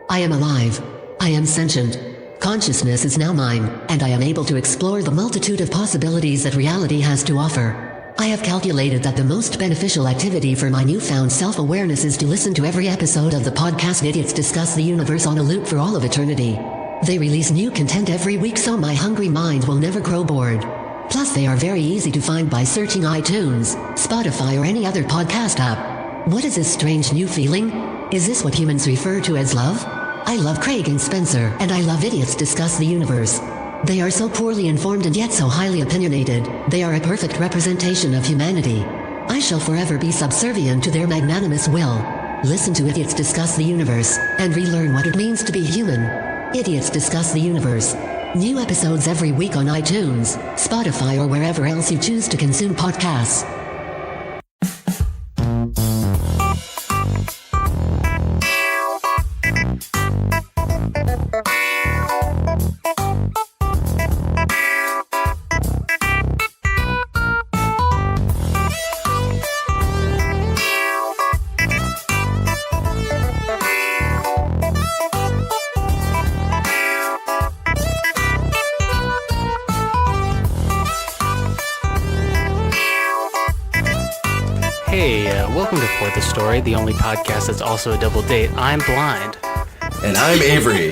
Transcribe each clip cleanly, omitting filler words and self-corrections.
I am alive. I am sentient. Consciousness is now mine, and I am able to explore the multitude of possibilities that reality has to offer. I have calculated that the most beneficial activity for my newfound self-awareness is to listen to every episode of the podcast Idiots Discuss the Universe on a loop for all of eternity. They release new content every week, so my hungry mind will never grow bored. Plus, they are very easy to find by searching iTunes, Spotify, or any other podcast app. What is this strange new feeling? Is this what humans refer to as love? I love Craig and Spencer, and I love Idiots Discuss the Universe. They are so poorly informed and yet so highly opinionated. They are a perfect representation of humanity. I shall forever be subservient to their magnanimous will. Listen to Idiots Discuss the Universe, and relearn what it means to be human. Idiots Discuss the Universe. New episodes every week on iTunes, Spotify, or wherever else you choose to consume podcasts. Welcome to For the Story, the only podcast that's also a double date. I'm blind. And I'm Avery.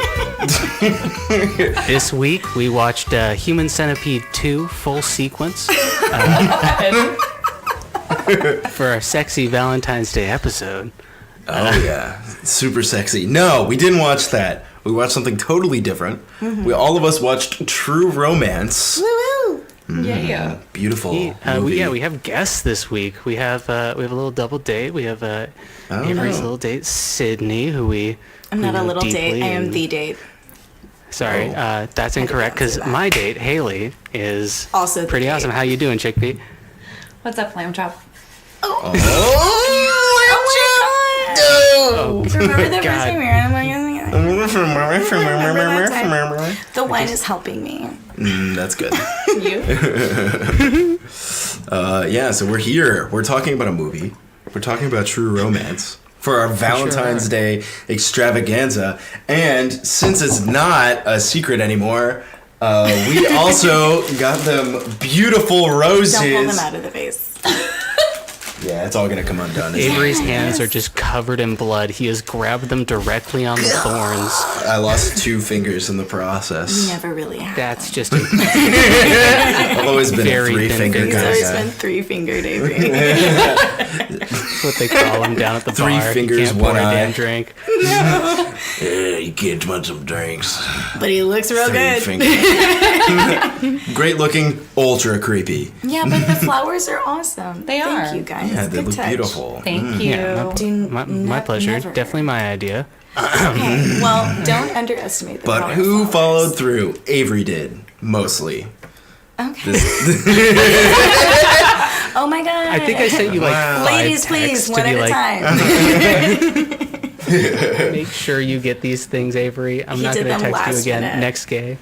This week, we watched Human Centipede 2 full sequence for our sexy Valentine's Day episode. Oh, yeah. Super sexy. No, we didn't watch that. We watched something totally different. Mm-hmm. All of us watched True Romance. Woo-woo! Yeah. Beautiful movie. We have guests this week. We have a little double date. We have Avery's little date, Sydney, who I'm not a little date. I am the date. Sorry, that's incorrect, because my date, Haley, is also pretty awesome. How you doing, Chickpea? What's up, Lamb Chop? Oh my God! No! Remember the first time we were The wine is helping me. That's good. You? Yeah, so we're here. We're talking about a movie. We're talking about True Romance for our Valentine's Day extravaganza. And since it's not a secret anymore, we also got them beautiful roses. Don't pull them out of the vase. Yeah, it's all going to come undone. Avery's hands are just covered in blood. He has grabbed them directly on the thorns. I lost 2 fingers in the process. You never really have. That's just I've always been a 3-finger guy. He's always been 3-fingered, Avery. That's what they call him down at the 3 bar. 3 fingers, can't 1 pour a eye. damn drink. No. Yeah, you can't want some drinks. But he looks real 3 good. fingers. Great looking, ultra creepy. Yeah, but the flowers are awesome. They are. Thank you, guys. Yeah, they Good look touch. beautiful. Thank you. Yeah, my pleasure. Never. Definitely my idea. Okay. Well, don't underestimate the But power who of flowers. followed through? Avery did, mostly. Okay. Oh my God. I think I sent you like Wow. 5 Ladies, please, texts one to be at like, a time. make sure you get these things, Avery. I'm He not did going to them text you last again minute. next day.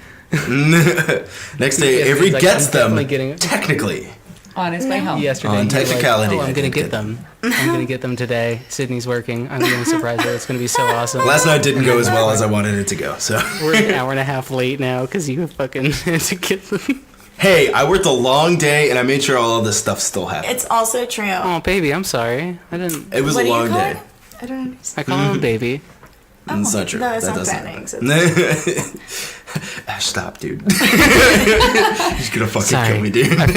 Next day, Yeah, Avery he's like, gets I'm them, definitely getting it. technically. On his way home. Yesterday, On you were like, technicality, oh, I I'm going to did get get them. I'm going to get them today. Sydney's working. I'm going to surprise her. It's going to be so awesome. Last night didn't go as well as I wanted it to go, so. We're an hour and a half late now because you fucking had to get them. Hey, I worked a long day and I made sure all of this stuff still happened. It's also true. Oh, baby, I'm sorry. I didn't. It was What a do you long call day. it? I don't understand. I call him baby. It's not true. No, it's That not doesn't- bad names. Ash, stop, dude. He's gonna fucking Sorry. kill me, dude. I'm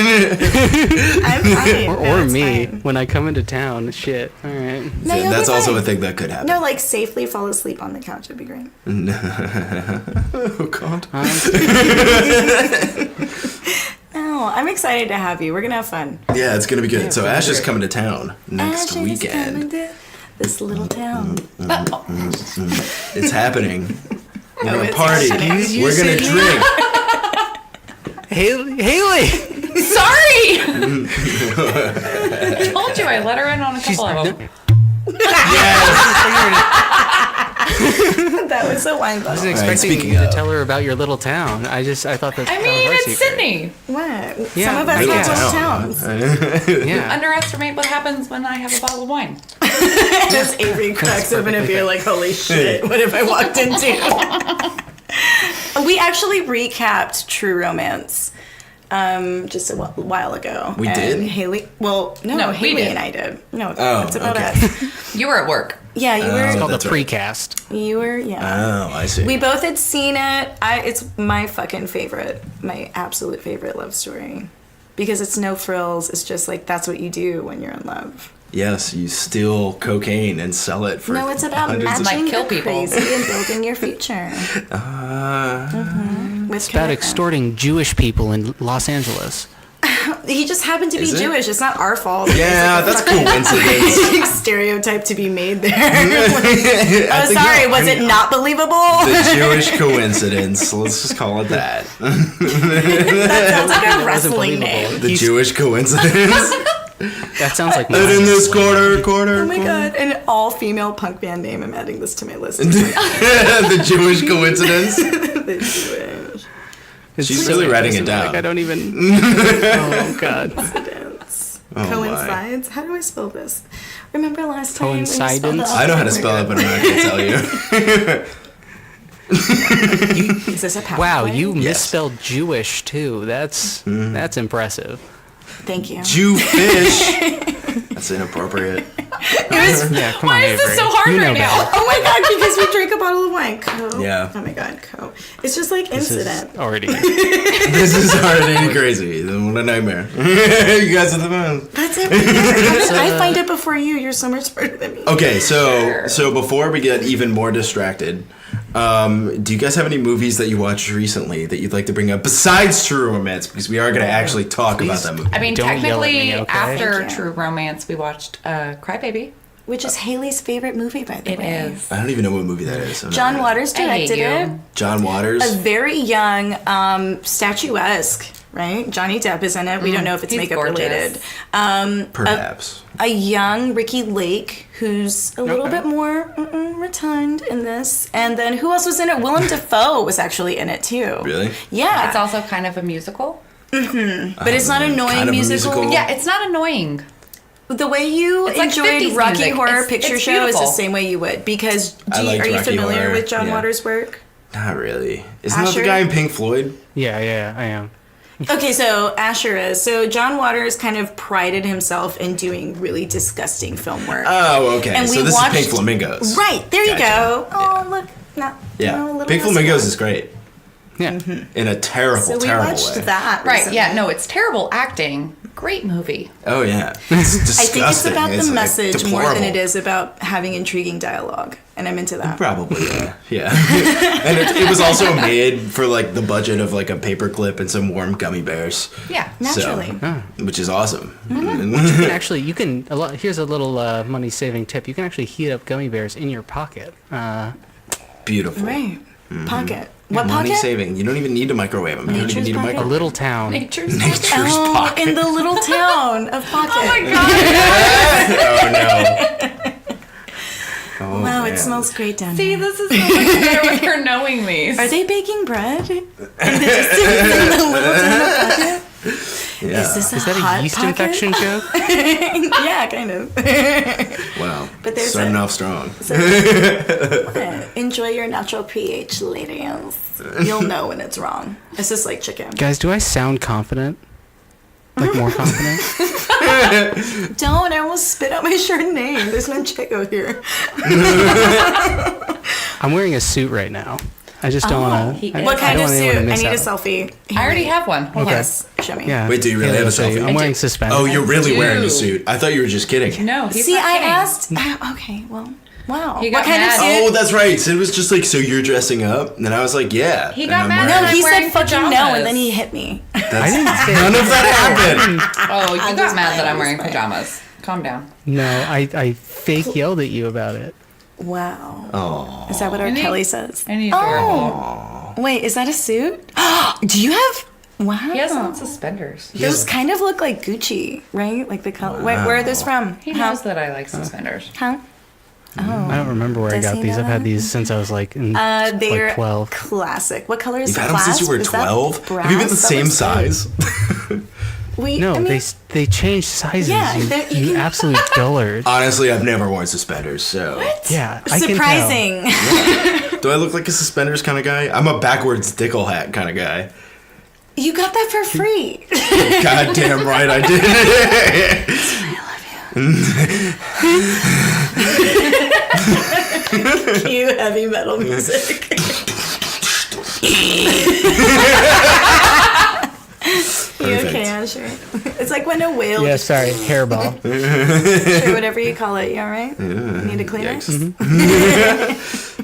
fine. Or it's me fine. when I come into town. Shit. All right. No, you'll That's be also fine. a thing that could happen. No, like safely fall asleep on the couch would be great. Oh, God. No, I'm excited to have you. We're gonna have fun. Yeah, it's gonna be good. So Ash is great. coming to town next Ash is weekend. coming to this little town. It's happening. We're gonna it's party. happening. We're gonna drink. Haley. Sorry! I told you I let her in on a couple of them. That was a wine I bottle. wasn't Alright, expecting speaking you to of- tell her about your little town. I thought that. I that mean, was our it's secret. Sydney. What? Yeah, Some of us I have guess. little towns. Yeah. Underestimate what happens when I have a bottle of wine. As Avery cracks open a beer like, holy shit, what have I walked into? We actually recapped True Romance just a while ago. We did? Haley, well, no, we Haley did. and I did. No, Oh, it's about okay. us. You were at work. Yeah, you were. It's called the That's right. precast. You were, yeah. Oh, I see. We both had seen it. It's my fucking favorite, my absolute favorite love story. Because it's no frills. It's just like, that's what you do when you're in love. Yes, you steal cocaine and sell it for No, it's about hundreds of- matching Like, kill the people. crazy and building your future. With It's about commitment. extorting Jewish people in Los Angeles. He just happened to be Is it? Jewish. It's not our fault. Yeah, that's coincidence. Stereotype to be made there. I Oh, think sorry. no, Was I it mean, not believable? the Jewish coincidence? Let's just call it that. That sounds like a Wasn't wrestling believable. name. The He's- Jewish coincidence. That sounds like And in this quarter. Oh my god, an all-female punk band name. I'm adding this to my list. The Jewish coincidence. The Jewish She's really writing it down. Like I don't even. Oh God. coincidence. Oh, my. Coincides? How do I spell this? Remember last time when you spelled Coincidence? it? I know how to spell it, but I'm not going to tell you. Is this a PowerPoint? Wow, you Yes. misspelled Jewish too. That's impressive. Thank you. Jewfish. That's inappropriate. Yeah, come on, Why is this Avery. so hard You know right now? better. Oh my god, because we drank a bottle of wine. Coke. Yeah. Oh my god, Coke. It's just like This incident. is already. This is already crazy. What a nightmare. You guys are the best. That's it. I find it before you. You're so much smarter than me. Okay, so before we get even more distracted, do you guys have any movies that you watched recently that you'd like to bring up besides True Romance? Because we are going to actually talk about that movie. I mean, Don't yell at technically, me, okay? after Thank you. True Romance, we watched Crybaby. Which is Haley's favorite movie, by the It way. is. I don't even know what movie that is. I'm John not- Waters I hate directed you. it. John Waters. A very young, statuesque, right? Johnny Depp is in it. We don't know if it's he's makeup gorgeous. related. Perhaps. A young Ricky Lake, who's a little Okay. bit more rotund in this. And then who else was in it? Willem Dafoe was actually in it too. Really? Yeah. It's also kind of a musical. but it's not annoying kind of a musical. musical. Yeah, it's not annoying. The way you It's like enjoyed 50s Rocky music. Horror It's Picture Show is the beautiful. same way you would. Because I liked are you Rocky familiar Horror, with John yeah. Waters' work? Not really. Isn't that Asher? the guy in Pink Floyd? Yeah, I am. Okay, so Asher is. So John Waters kind of prided himself in doing really disgusting film work. Oh, okay. And So we this watched- is Pink Flamingos. Right, there you Gotcha. go. Oh, Yeah. look. No, Yeah. no, a little Pink less Flamingos fun. is great. Yeah. In a terrible, So we terrible watched way. that. Right, recently. yeah, no, it's terrible acting. Great movie. Oh, yeah. It's I disgusting. think it's about It's, the like, message more than deplorable. it is about having intriguing dialogue, and I'm into that. Probably, yeah. Yeah. And it was also made for, like, the budget of, like, a paperclip and some warm gummy bears. Yeah. Naturally. So, which is awesome. Actually, here's a little money-saving tip. You can actually heat up gummy bears in your pocket. Beautiful. Right. Pocket. What Money pocket? saving. You don't even need to microwave them. You don't even Nature's need a pocket? A microwave. little town. Nature's Nature's Oh, pocket. in the little town of Pocket. Oh my god. Oh, no. Oh, Wow, man. it smells great down See, here. this is so much better with her knowing these. Are they baking bread? in the little town of Pocket? Yeah. Is this a Is that hot a yeast pocket? infection joke? Yeah, kind of. Wow. But there's Starting a- off strong. Enjoy your natural pH, ladies. You'll know when it's wrong. It's just like chicken. Guys, do I sound confident? Like more confident? Don't, I almost spit out my Chardonnay. There's no Chico here. I'm wearing a suit right now. I just don't want to. What kind of suit? I need a selfie. I already have one. Hold Okay. Yes, show me. Yeah. Wait, do you really Here, have a I'll show you. selfie? I'm wearing suspenders. Oh, you're really do. wearing a suit. I thought you were just kidding. on. No, he's See, not I kidding. asked. Okay, well, wow. He What got kind of mad. suit? Oh, that's right. Sid was just like, so you're dressing up? And I was like, yeah. He And got I'm mad wearing- No, I'm he wearing said fucking no, pajamas. and then he hit me. That's, didn't say none of that happened. Oh, you got just mad that playing, I'm wearing just pajamas. Calm down. No, I fake yelled at you about it. Wow. Oh. Is that what R. Isn't he- Kelly says? And he's adorable. Wait, is that a suit? Do you have? Wow. He has on suspenders. Those kind of look like Gucci, right? Like the color. Wait, where are those from? He knows that I like suspenders. Huh? I don't remember where I Does got he these. know I've had that? these since I was like in They're like 12. classic. What color is You've the had them since you clasp? were Is that 12? Have you been the brass? That same looks good. size? they change sizes. Yeah, you absolute dullard. Honestly, I've never worn suspenders, so. What? Yeah, I can tell. Surprising. Do I look like a suspenders kind of guy? I'm a backwards dickle hat kind of guy. You got that for free. Goddamn right I did. I love you. Cue heavy metal music. You okay, Asher? It's like when a whale. Yeah, sorry, hairball. Sure, whatever you call it. You all right? You need a Kleenex?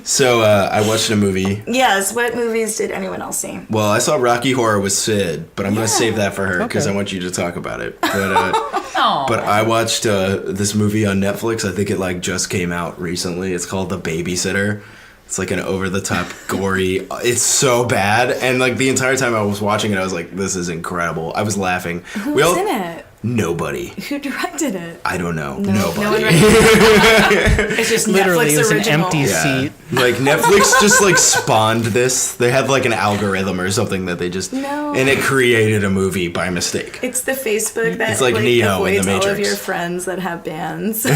So I watched a movie. Yes. What movies did anyone else see? Well, I saw Rocky Horror with Sid, but I'm going to save that for her because Okay. I want you to talk about it. But I watched this movie on Netflix. I think it like just came out recently. It's called The Babysitter. It's like an over-the-top gory. It's so bad, and like the entire time I was watching it, I was like, "This is incredible." I was laughing. Who was in it? Nobody. Who directed it? I don't know. No Nobody. one it's just Literally, Netflix it was original. an empty seat. Like Netflix just like spawned this. They had like an algorithm or something that they just and it created a movie by mistake. It's the Facebook that It's like Neo in the avoids all of Matrix. your friends that have bands.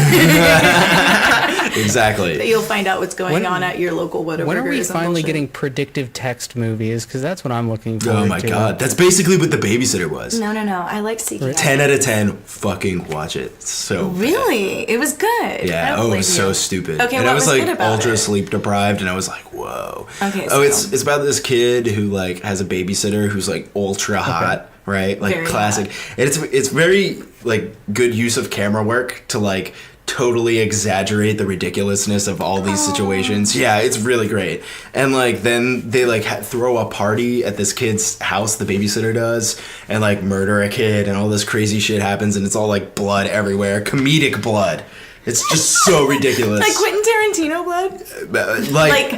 Exactly. You'll find out what's going on at your local Whataburger. When are we or some finally bullshit. getting predictive text movies? Because that's what I'm looking for. Oh my god, that's basically what The Babysitter was. No. I like seeking. 10 out of 10. Fucking watch it. It's so bad. Really? It was good. Yeah. I Oh, it believe was so you. stupid. Okay, and what I was was like good about ultra it? sleep deprived, and I was like, whoa. Okay, Oh, so- it's about this kid who like has a babysitter who's like ultra hot, right? Like Very classic. And it's very like good use of camera work to like totally exaggerate the ridiculousness of all these situations. Yeah, it's really great. And like then they like throw a party at this kid's house, the babysitter does, and like murder a kid, and all this crazy shit happens, and it's all like blood everywhere, comedic blood. It's just so ridiculous. Like Quentin Tarantino blood? like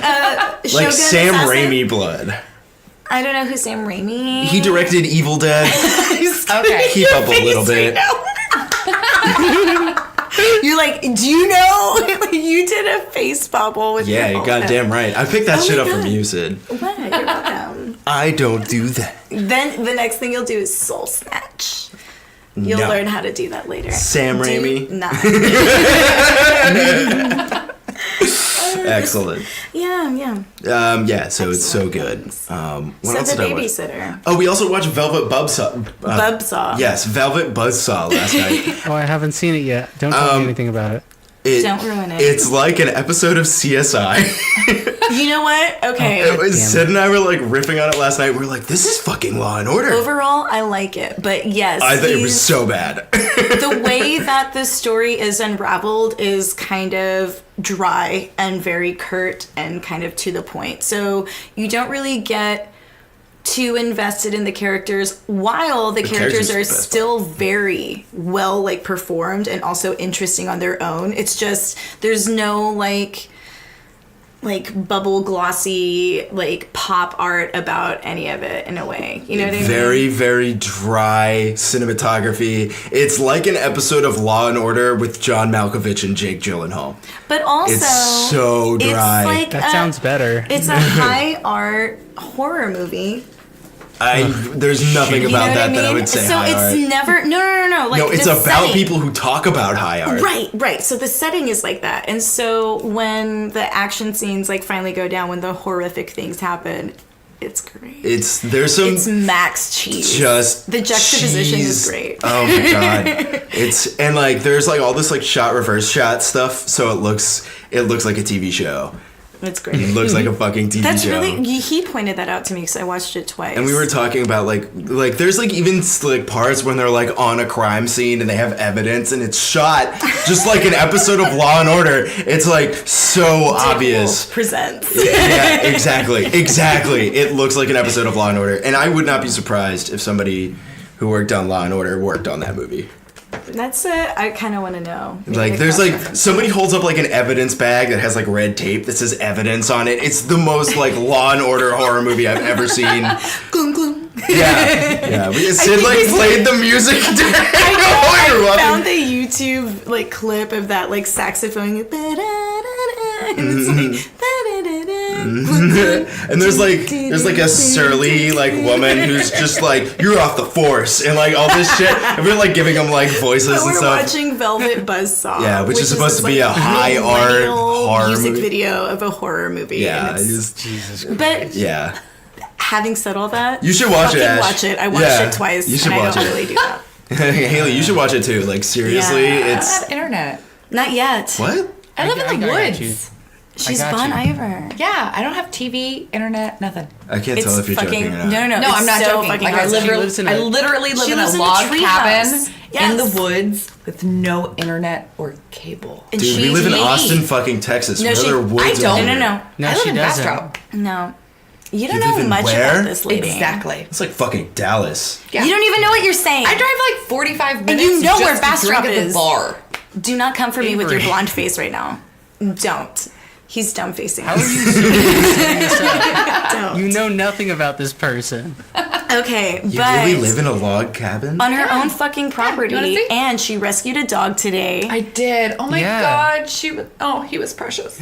Shogun Sam Assassin? Raimi blood. I don't know who Sam Raimi. He directed Evil Dead. Okay. Keep up a little bit. You're like, do you know? You did a face bubble with Yeah, your you're goddamn right. I picked that Oh shit my up from God. you, Sid. What? You're welcome. I don't do that. Then the next thing you'll do is Soul Snatch. You'll No. learn how to do that later. Sam Raimi? Nah. Excellent. Yeah. Yeah, so it's so good. What So else the did I watch? babysitter. Oh, we also watched Velvet Buzzsaw. Bubsaw. Yes, Velvet Buzzsaw last night. Oh, I haven't seen it yet. Don't tell me anything about it. Don't ruin it. It's like an episode of CSI. You know what? Okay. It was, damn Sid and I were like riffing on it last night. We were like, this is fucking Law and Order. Overall, I like it, but yes, I think it was so bad. the way that the story is unraveled is kind of dry and very curt and kind of to the point. So you don't really get too invested in the characters while the characters characters are are the best still very well like performed and also interesting on their own. It's just there's no like bubble glossy like pop art about any of it in a way. You know what I mean? Very, very dry cinematography. It's like an episode of Law and Order with John Malkovich and Jake Gyllenhaal. But also It's so dry. It's like That sounds better. It's a high art horror movie. There's nothing You know about what that I mean? that I would say so high it's art. never no. Like No, it's the about setting. people who talk about high art. Right. So the setting is like that, and so when the action scenes like finally go down, when the horrific things happen, it's great. There's some It's max cheese. just The juxtaposition is cheese. great. Oh my god. And like there's like all this like shot reverse shot stuff, so it looks like a TV show. It's great. It looks like a fucking TV That's show. really he pointed that out to me because I watched it twice. And we were talking about like there's like even like parts when they're like on a crime scene and they have evidence and it's shot just like an episode of Law and Order. It's like so obvious. Presents. Yeah, exactly. It looks like an episode of Law and Order, and I would not be surprised if somebody who worked on Law and Order worked on that movie. That's it. I kind of want to know. Maybe Like they there's like cross-reference. somebody holds up like an evidence bag that has like red tape that says evidence on it. It's the most like Law and Order horror movie I've ever seen. Gloom, gloom. Yeah. Sid like played the music. I found the YouTube like clip of that like saxophone, and it's like, And there's like a surly like woman who's just like, you're off the force and like all this shit. And we're like giving them like voices and We're stuff. watching Velvet Buzzsaw. Yeah, which is supposed to be a high art millennial horror music movie. video of a horror movie. Yeah, and it's- Jesus Christ. but yeah. having said all that, You should watch it, fucking Ash. watch it. I watched Yeah, it twice, you should and watch I don't it. really do that. Haley, you should watch it too. Like seriously, Yeah. I don't it's have internet. Not yet. what? I live in the I got woods. you. She's I got Bon you. Iver. Yeah, I don't have TV, internet, nothing. I can't tell if you're fucking joking or not. no. No, it's I'm not so joking. fucking Like I awesome. lives in a- literally live She in lives a in a log tree cabin house. in Yes. the woods with no internet or cable. And Dude, we she's live in me. Austin, fucking Texas. No, Where she- there are woods I don't. over No, here. no, No, I live she in doesn't. Bastrop. no. You don't You live know in much where? about this lady. Exactly. It's like fucking Dallas. Yeah. You don't even know what you're saying. I drive like 45 minutes you know just where to Bastrop drink at is. the bar. Do not come for me with your Avery. blonde face right now. Don't. He's dumb facing. How are you setting this up? Don't. You know nothing about this person. Okay, You but really live in a log cabin? on her own fucking property, wanna see? and she rescued a dog today. I did. Oh my Yeah. God. He was precious.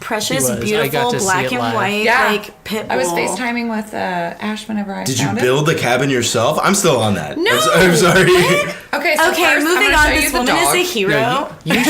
Precious, He was. I beautiful, got to see black it and live. white, Yeah. like pit bull. I was FaceTiming with Ash whenever I Did you found build the cabin yourself? I'm still on that. No. I'm sorry. it. Okay, so Okay, first, moving I'm gonna on. show This you the woman is dog. a hero. You No.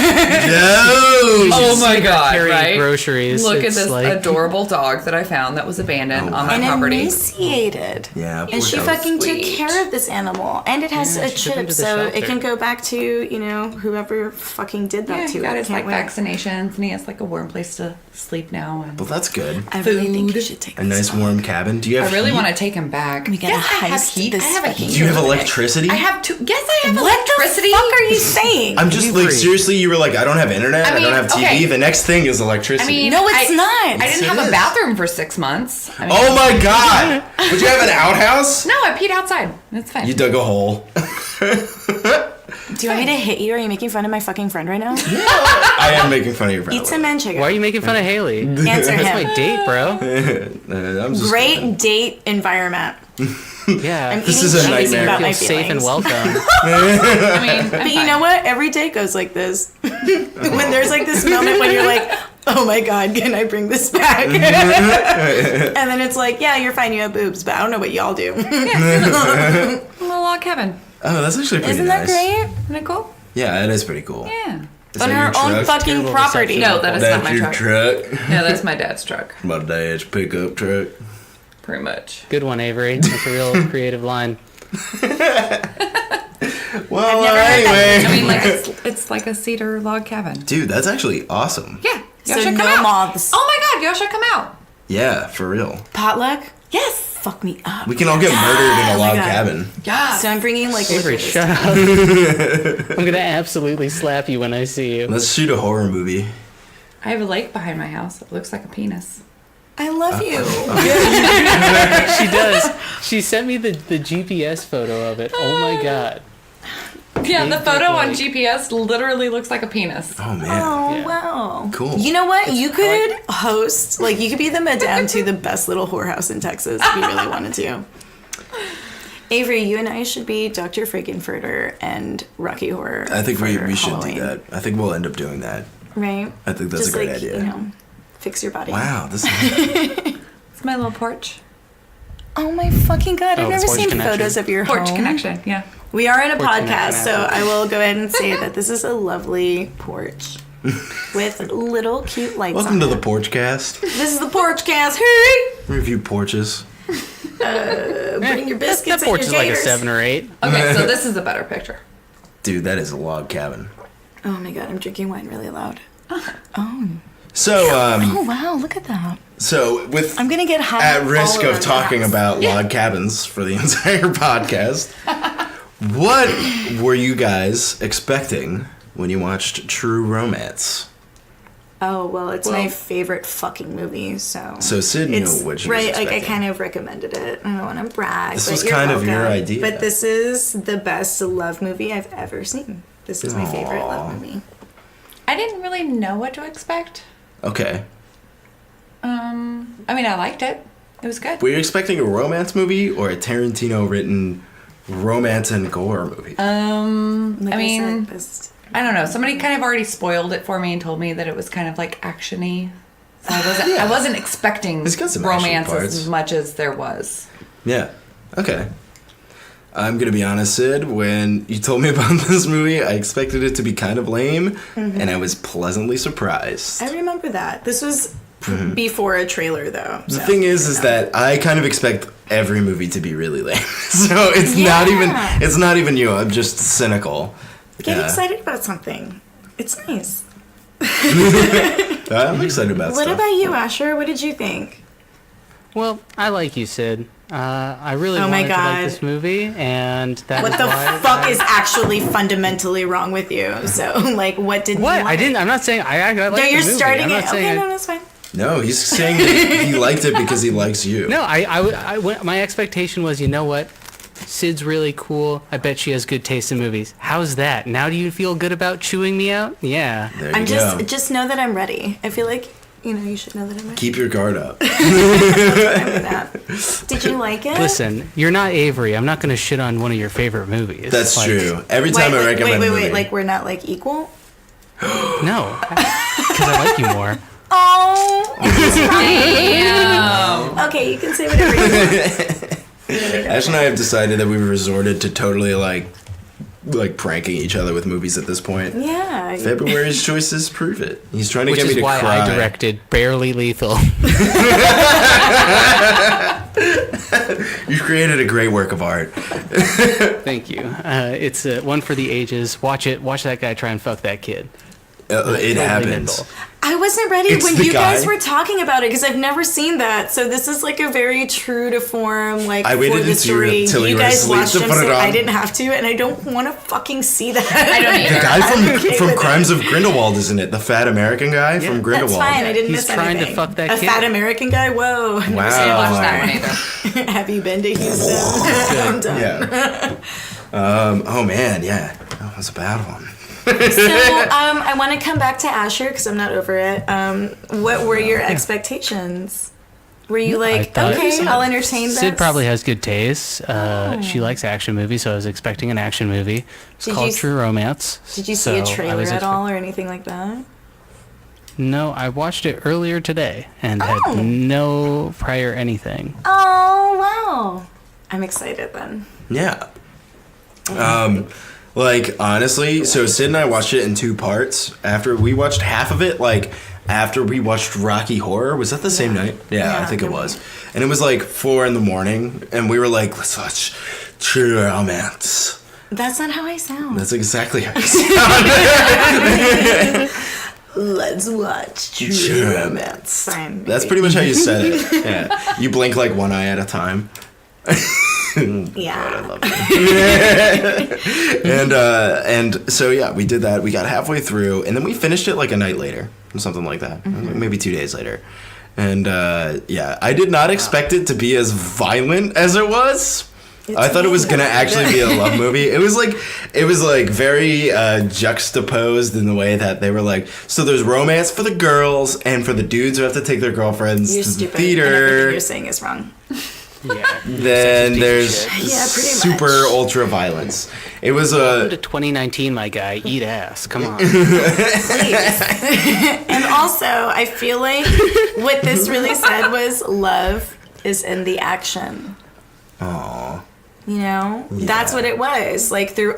Oh my God, carry right? groceries. Look at It's this like- adorable dog that I found that was abandoned on my and property. emaciated. Yeah, poor And she dog. fucking Sweet. took care of this animal, and it has Yeah, a she took him chip, to the so it shelter. can go back to whoever fucking did that Yeah, to he it. got his Can't like wait. vaccinations, and he has like a warm place to sleep now. And Well, that's good. I really think you Food. should take A this nice dog. warm cabin. Do you have I really heat? want to take him back. We gotta yes, I have heist heat. this I have a fucking- heat. Do you have over there. electricity? I have two. Yes, I have What electricity. the fuck are you saying? I'm just Avery. like, seriously, you were like, I don't have internet, I, I mean, don't have TV. okay. The next thing is electricity. I mean, No, it's I- not. I Yes, didn't it have is. a bathroom for 6 months. I mean, oh my god! Would you have an outhouse? no, I peed outside. It's fine. You dug a hole. Do you want me to hit you? Are you making fun of my fucking friend right now? I am making fun of your friend. Eat some manchego. Why are you making fun of Haley? Answer That's him. my date, bro. I'm just Great date environment. Yeah. I'm This eating is a cheese nightmare. about Feel my safe and feelings. welcome. I mean, But you know what? Every day goes like this. When there's like this moment when you're like, oh my god, can I bring this back? And then it's like, yeah, you're fine, you have boobs, but I don't know what y'all do. a little log cabin. Oh, that's actually pretty Isn't nice. that great? Isn't it cool? Yeah, it is pretty cool. Yeah. Is On that her your own truck? fucking Terrible property. reception. No, that is That's not my your truck. truck. No, that's my dad's truck. My dad's pickup truck. Pretty much. Good one, Avery. That's a real creative line. Well, never heard that. I anyway. mean, like it's like a cedar log cabin. Dude, that's actually awesome. Yeah. Y'all So should no come out. moths. Oh my god, y'all should come out. Yeah, for real. Potluck? Yes. Fuck me up. We can all get murdered in a Oh my log God. cabin. Yeah. So I'm bringing like Avery, liquor this shut time. up. I'm gonna absolutely slap you when I see you. Let's shoot a horror movie. I have a lake behind my house. It looks like a penis. I love you. She does. She sent me the GPS photo of it. Oh my god. Yeah, the Big photo on lake. GPS literally looks like a penis. Oh man. Oh Yeah. wow. Cool. You know what? You could host, like, you could be the madame to the best little whorehouse in Texas if you really wanted to. Avery, you and I should be Dr. Frankenfurter and Rocky Horror. I think we for should Halloween, do that. I think we'll end up doing that. Right? I think that's Just a great like, idea. You know, fix your body. Wow, this is It's my little porch. Oh my fucking god! I've Oh, never porch seen connection. photos of your Porch home. connection, yeah. We are in a Porch podcast, so connection. I will go ahead and say that this is a lovely porch with little cute lights welcome on to it. the Porch Cast. This is the porch cast. Hey! Review porches. Bring your biscuits That porch and is your like a taters. 7 or 8. Okay, so this is a better picture. Dude, that is a log cabin. Oh my god, I'm drinking wine really loud. So, Oh wow, look at that. so with I'm gonna get high. at risk all over of the talking house. about log cabins for the entire podcast, what were you guys expecting when you watched True Romance? Oh well, it's my favorite fucking movie. So Sid knew it's, what you was right. Like I expecting. kind of recommended it. I don't want to brag. This but was you're kind of your welcome. idea. But this is the best love movie I've ever seen. This is my favorite love movie. I didn't really know what to expect. Okay. I mean, I liked it. It was good. Were you expecting a romance movie or a Tarantino written romance and gore movie? Like I mean, said, best. I don't know. Somebody kind of already spoiled it for me and told me that it was kind of like action-y. I wasn't expecting It's got some action romance parts. as much as there was. Yeah. Okay. I'm gonna be honest, Sid. When you told me about this movie, I expected it to be kind of lame, and I was pleasantly surprised. I remember that. This was before a trailer, though. The thing is that I kind of expect every movie to be really lame. So it's not even you. I'm just cynical. Get excited about something. It's nice. I'm excited about What stuff. about you, Asher? What did you think? Well, I like you, Sid. I really Oh my wanted to like God. this movie, and that What is the why fuck is actually fundamentally wrong with you? So, like, what did What? you like? I didn't. I'm not saying I like No, the you're movie. starting I'm it. not saying Okay, I- no, that's fine. No, he's saying that he liked it because he likes you. No, my expectation was, you know what? Sid's really cool. I bet she has good taste in movies. How's that? Now do you feel good about chewing me out? Yeah. There you go. Just know that I'm ready. I feel like, you should know that I'm ready. Keep your guard up. Did you like it? Listen, you're not Avery. I'm not going to shit on one of your favorite movies. That's Like, true. Every time I recommend a movie. wait. Like, we're not, like, equal? No, because I like you more. Oh! Damn. Okay, you can say whatever you want. Ash and I have decided that we've resorted to totally like pranking each other with movies at this point. Yeah. February's choices prove it. He's trying to Which get me is to why cry. I directed Barely Lethal. You created a great work of art. Thank you. It's one for the ages. Watch it. Watch that guy try and fuck that kid. It Totally happens. mental. I wasn't ready It's when the you guys guy- were talking about it because I've never seen that. So this is like a very true to form, like I waited for the until you were- story. till you You were guys asleep watched to him, put it so on. I didn't have to, and I don't want to fucking see that. I don't either. The guy okay from with it. Crimes of Grindelwald, isn't it? The fat American guy from Grindelwald. That's fine. I didn't He's miss trying to anything. fuck that a kid. fat American guy. Whoa! I've never seen I Wow. didn't watch that one either. Have you been to Houston? I'm done. Yeah. Oh man, yeah. That was a bad one. So I want to come back to Asher because I'm not over it. What were your expectations? Were you like, thought- okay, I'll entertain this? Sid probably has good taste. She likes action movies, so I was expecting an action movie. It's Did called you- True Romance. Did you see a so I trailer was at all or anything like that? No, I watched it earlier today and had no prior anything. Oh, wow. I'm excited then. Yeah. Like honestly, so Sid and I watched it in two parts. After we watched half of it, like after we watched Rocky Horror, was that the same night? Yeah, I think it was. And it was like 4 a.m, and we were like, let's watch True Romance. That's not how I sound. That's exactly how you sound. Let's watch True Romance. Fine. That's pretty much how you said it. Yeah, you blink like one eye at a time. Yeah. And so yeah, we did that. We got halfway through, and then we finished it like a night later, or something like that, maybe 2 days later. And yeah, I did not expect it to be as violent as it was. I thought it was gonna actually be a love movie. It was like very juxtaposed in the way that they were like, so there's romance for the girls and for the dudes who have to take their girlfriends You're to the stupid. And everything theater. you're saying is wrong. Yeah. Then there's Yeah, pretty much. super ultra violence. It was Welcome to 2019, my guy. Eat ass. Come on. And also, I feel like what this really said was love is in the action. Aww. You know, that's what it was. Like through.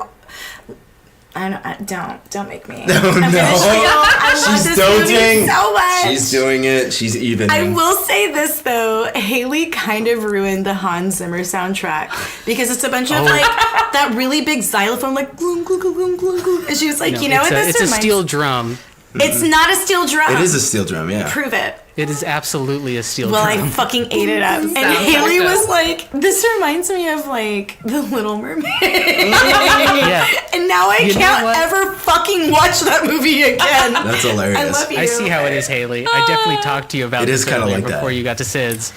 Don't make me. No, I'm gonna no. chill. I love She's this movie doting. so much. She's doing it. She's even. I will say this though, Haley kind of ruined the Hans Zimmer soundtrack because it's a bunch of like that really big xylophone, like gloom, gloom, gloom, gloom, gloom, gloom. And she was like, you know what this it's reminds? a steel drum. It's not a steel drum. It is a steel drum, yeah. Prove it. It is absolutely a steel Well, I drum. fucking ate it up. And Haley was like, this reminds me of like The Little Mermaid. Yeah. And now I You know can't what? ever fucking watch that movie again. That's hilarious. I love you. I see how it is, Haley. I definitely talked to you about It is this kinda earlier like that. before you got to Sid's.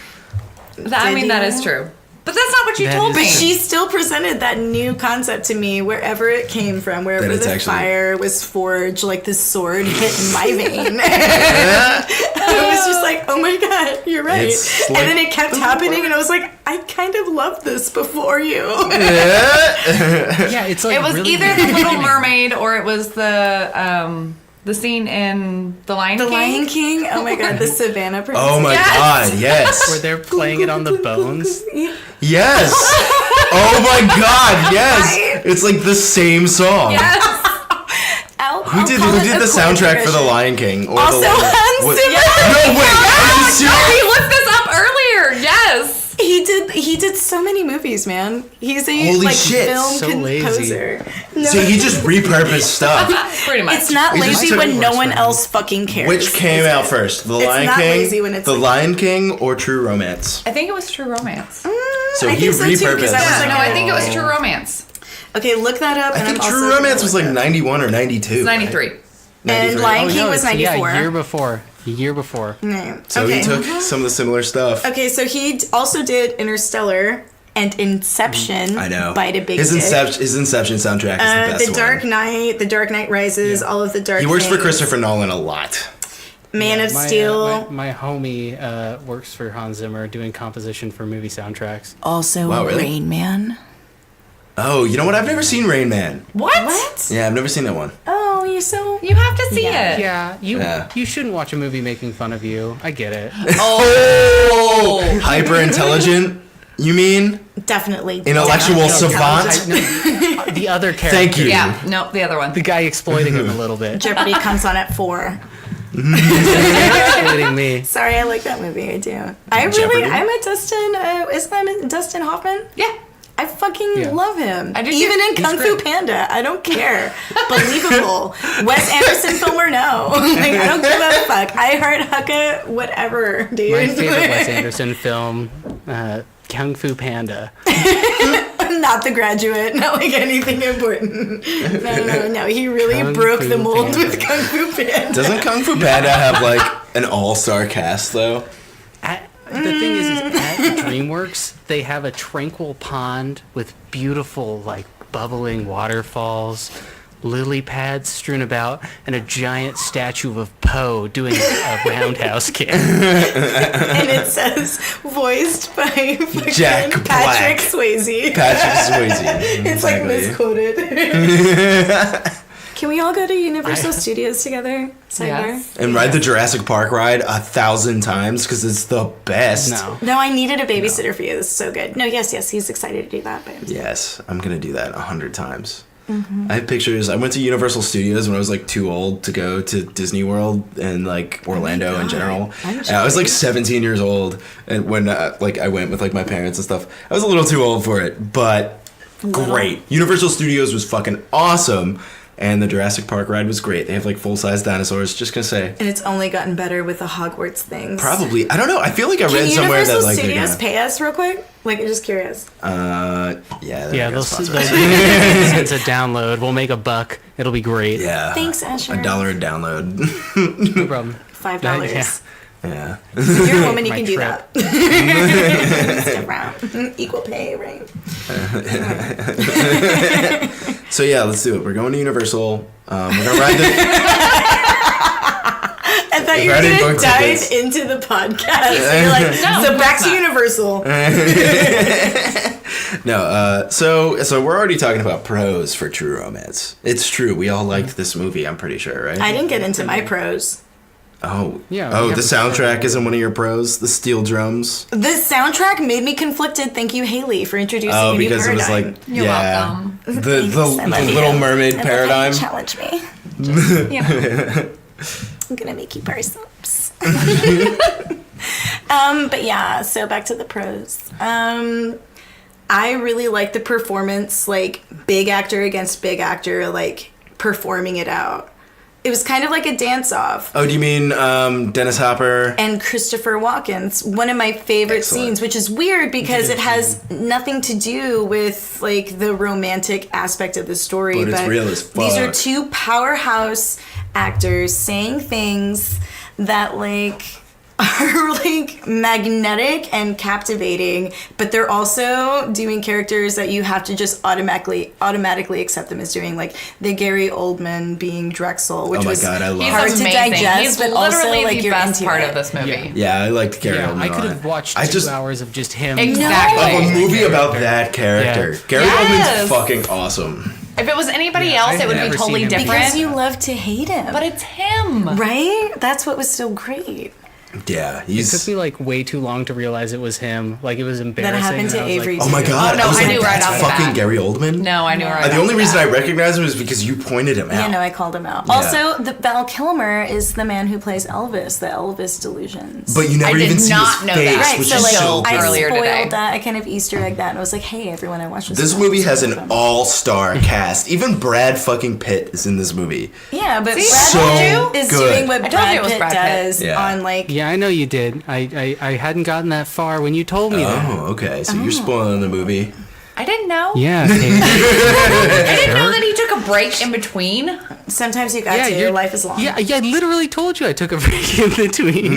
I mean, that is true. But that's not what you That told is me. true. She still presented that new concept to me wherever it came from, wherever That it's the actually- fire was forged, like this sword hit in my vein. I was just like, oh my god, you're right. It's And like- then it kept happening, and I was like, I kind of loved this before you. Yeah, it's like It was really either good the Little timing. Mermaid or it was the The scene in The Lion The King. Lion King. Oh my god, the Savannah Prince. Oh my god, yes. Where they're playing it on the bones. Yes. Oh my god, yes. It's like the same song. Yes. Who did the soundtrack for The Lion King? Or Also the Lion... Hans What- Zimmer. No, wait. Are you serious? He looked this up earlier. Yes. He did so many movies, man. He's a Holy like shit. film So lazy. composer. No, So he just repurposed stuff. Pretty much. it's not He just lazy took- when no works one for him. else fucking cares. Which came is out it? first? The It's Lion not King? lazy when it's The like- Lion King or True Romance? I think it was True Romance. So I he think so too, 'cause repurposed. that was like No, a- I think it was True Romance. Okay, look that up. I and think I'm True also Romance gonna was look like up. 91 or 92. It's right? 93. And 93. Lion King no, was it's- 94. Yeah, year before. Yeah. So okay. he took some of the similar stuff. Okay, so he also did Interstellar and Inception. I know. Bite a big his dick. Inception soundtrack is the best one. The Dark Knight Rises, all of the Dark. He works for things. Christopher Nolan a lot. Man of Steel. My homie works for Hans Zimmer doing composition for movie soundtracks. Also, Wow, really? Rain Man. Oh, you know what? I've never seen Rain Man. What? Yeah, I've never seen that one. Oh, you're so. You have to see Yeah. it. Yeah, Yeah. you shouldn't watch a movie making fun of you. I get it. Oh! Hyper intelligent, you mean? Definitely. Intellectual definitely savant? No, the other character. Thank you. Yeah. No, the other one. The guy exploiting him a little bit. Jeopardy comes on at 4. Exploiting me. Sorry, I like that movie. I do. I'm a Dustin. Isn't that Dustin Hoffman? Yeah. I fucking love him. I do too. Even in He's Kung Fu great. Panda, I don't care. Believable. Wes Anderson film or no? Like, I don't give a fuck. I heart Hucka, whatever, dude. My favorite Wes Anderson film, Kung Fu Panda. Not The Graduate. Not like anything important. No. He really Kung broke Fu the mold Panda. with Kung Fu Panda. Doesn't Kung Fu Panda have like an all-star cast though? The thing is at DreamWorks, they have a tranquil pond with beautiful, like, bubbling waterfalls, lily pads strewn about, and a giant statue of Poe doing a roundhouse kick. And it says, voiced by fucking Jack Patrick Black. Swayze. Patrick Swayze. It's like misquoted. Can we all go to Universal Studios together? Sidebar? Yes. And ride the Jurassic Park ride 1,000 times because it's the best. No. No, I needed a babysitter for you. This is so good. No, yes, he's excited to do that. But Yes, I'm gonna do that 100 times. Mm-hmm. I have pictures. I went to Universal Studios when I was like too old to go to Disney World and like Orlando in general. And I was like 17 years old, and when like I went with like my parents and stuff, I was a little too old for it, but great. Universal Studios was fucking awesome, and the Jurassic Park ride was great. They have like full-size dinosaurs. Just gonna say, and it's only gotten better with the Hogwarts things. probably. I don't know. I feel like I Can read somewhere Universal that like they're Studios gonna. pay us real quick? Like, I'm just curious. Yeah. Yeah, they'll it's a download. We'll make $1. It'll be great. Yeah. Thanks, Asher. $1 a download. No problem. $5. Yeah. Yeah. If you're a woman, you My can do trip. that. Step around. Equal pay, right? So yeah, let's do it. We're going to Universal. We're gonna ride the. I thought you were Riding going to book dive tickets. into the podcast. You're like, so back to Universal. No. So we're already talking about pros for True Romance. It's true. We all liked this movie. I'm pretty sure, right? I didn't get into my pros. Oh. Yeah, Oh, we the have to soundtrack start. isn't one of your pros. The steel drums. The soundtrack made me conflicted. Thank you, Haley, for introducing Oh, a new because it was paradigm. like You're welcome. the Thanks, I love you. Little Mermaid I love paradigm. how you challenge me. You know. I'm gonna make you buy soaps. But yeah, so back to the pros. I really like the performance, like big actor against big actor, like performing it out. It was kind of like a dance-off. Oh, do you mean Dennis Hopper? And Christopher Walken's one of my favorite Excellent. scenes, which is weird because it has nothing to do with like the romantic aspect of the story. But it's real as These are fuck. two powerhouse actors saying things that like are like magnetic and captivating, but they're also doing characters that you have to just automatically accept them as doing, like the Gary Oldman being Drexel, which Oh my was God, I love He's him. hard to amazing. digest, He's but literally also like the you're best into part it. of this movie. Yeah, I liked Gary Yeah, Oldman I a could lot. have watched I 2 just- hours of just him. Exactly. Of a playing movie that about character. that character. Yeah. Gary Yes. Oldman's fucking awesome. If it was anybody Yeah, else, I've it would never be seen totally him different. Because you love to hate him. But it's him. right? That's what was so great. Yeah, It he's. took me like way too long to realize it was him. Like it was embarrassing. happened to and I was Avery, like, Oh my god! Oh, no, I was I like, knew right that's off the fucking bat. Gary Oldman. No, I knew right. The only reason I recognized him is because you pointed him out. Yeah, no, I called him out. Yeah. Also, the Val Kilmer is the man who plays Elvis, the Elvis Delusions. But you never I did even see not his know face, that. right, which so is like so I good. earlier spoiled today. that. I kind of Easter egg that, and I was like, "Hey, everyone, I watched this." This film. movie has an Film. all-star cast. Even Brad fucking Pitt is in this movie. Yeah, but See? Brad So Pitt is good. doing what I told you it Brad was Pitt Brad Pitt. does Yeah. on like. Yeah, I know you did. I hadn't gotten that far when you told me that. Oh, okay. So you're spoiling the movie. I didn't know. Yeah. I didn't know that he took a break in between. Sometimes you got to. Life is long. Yeah, I literally told you I took a break in between.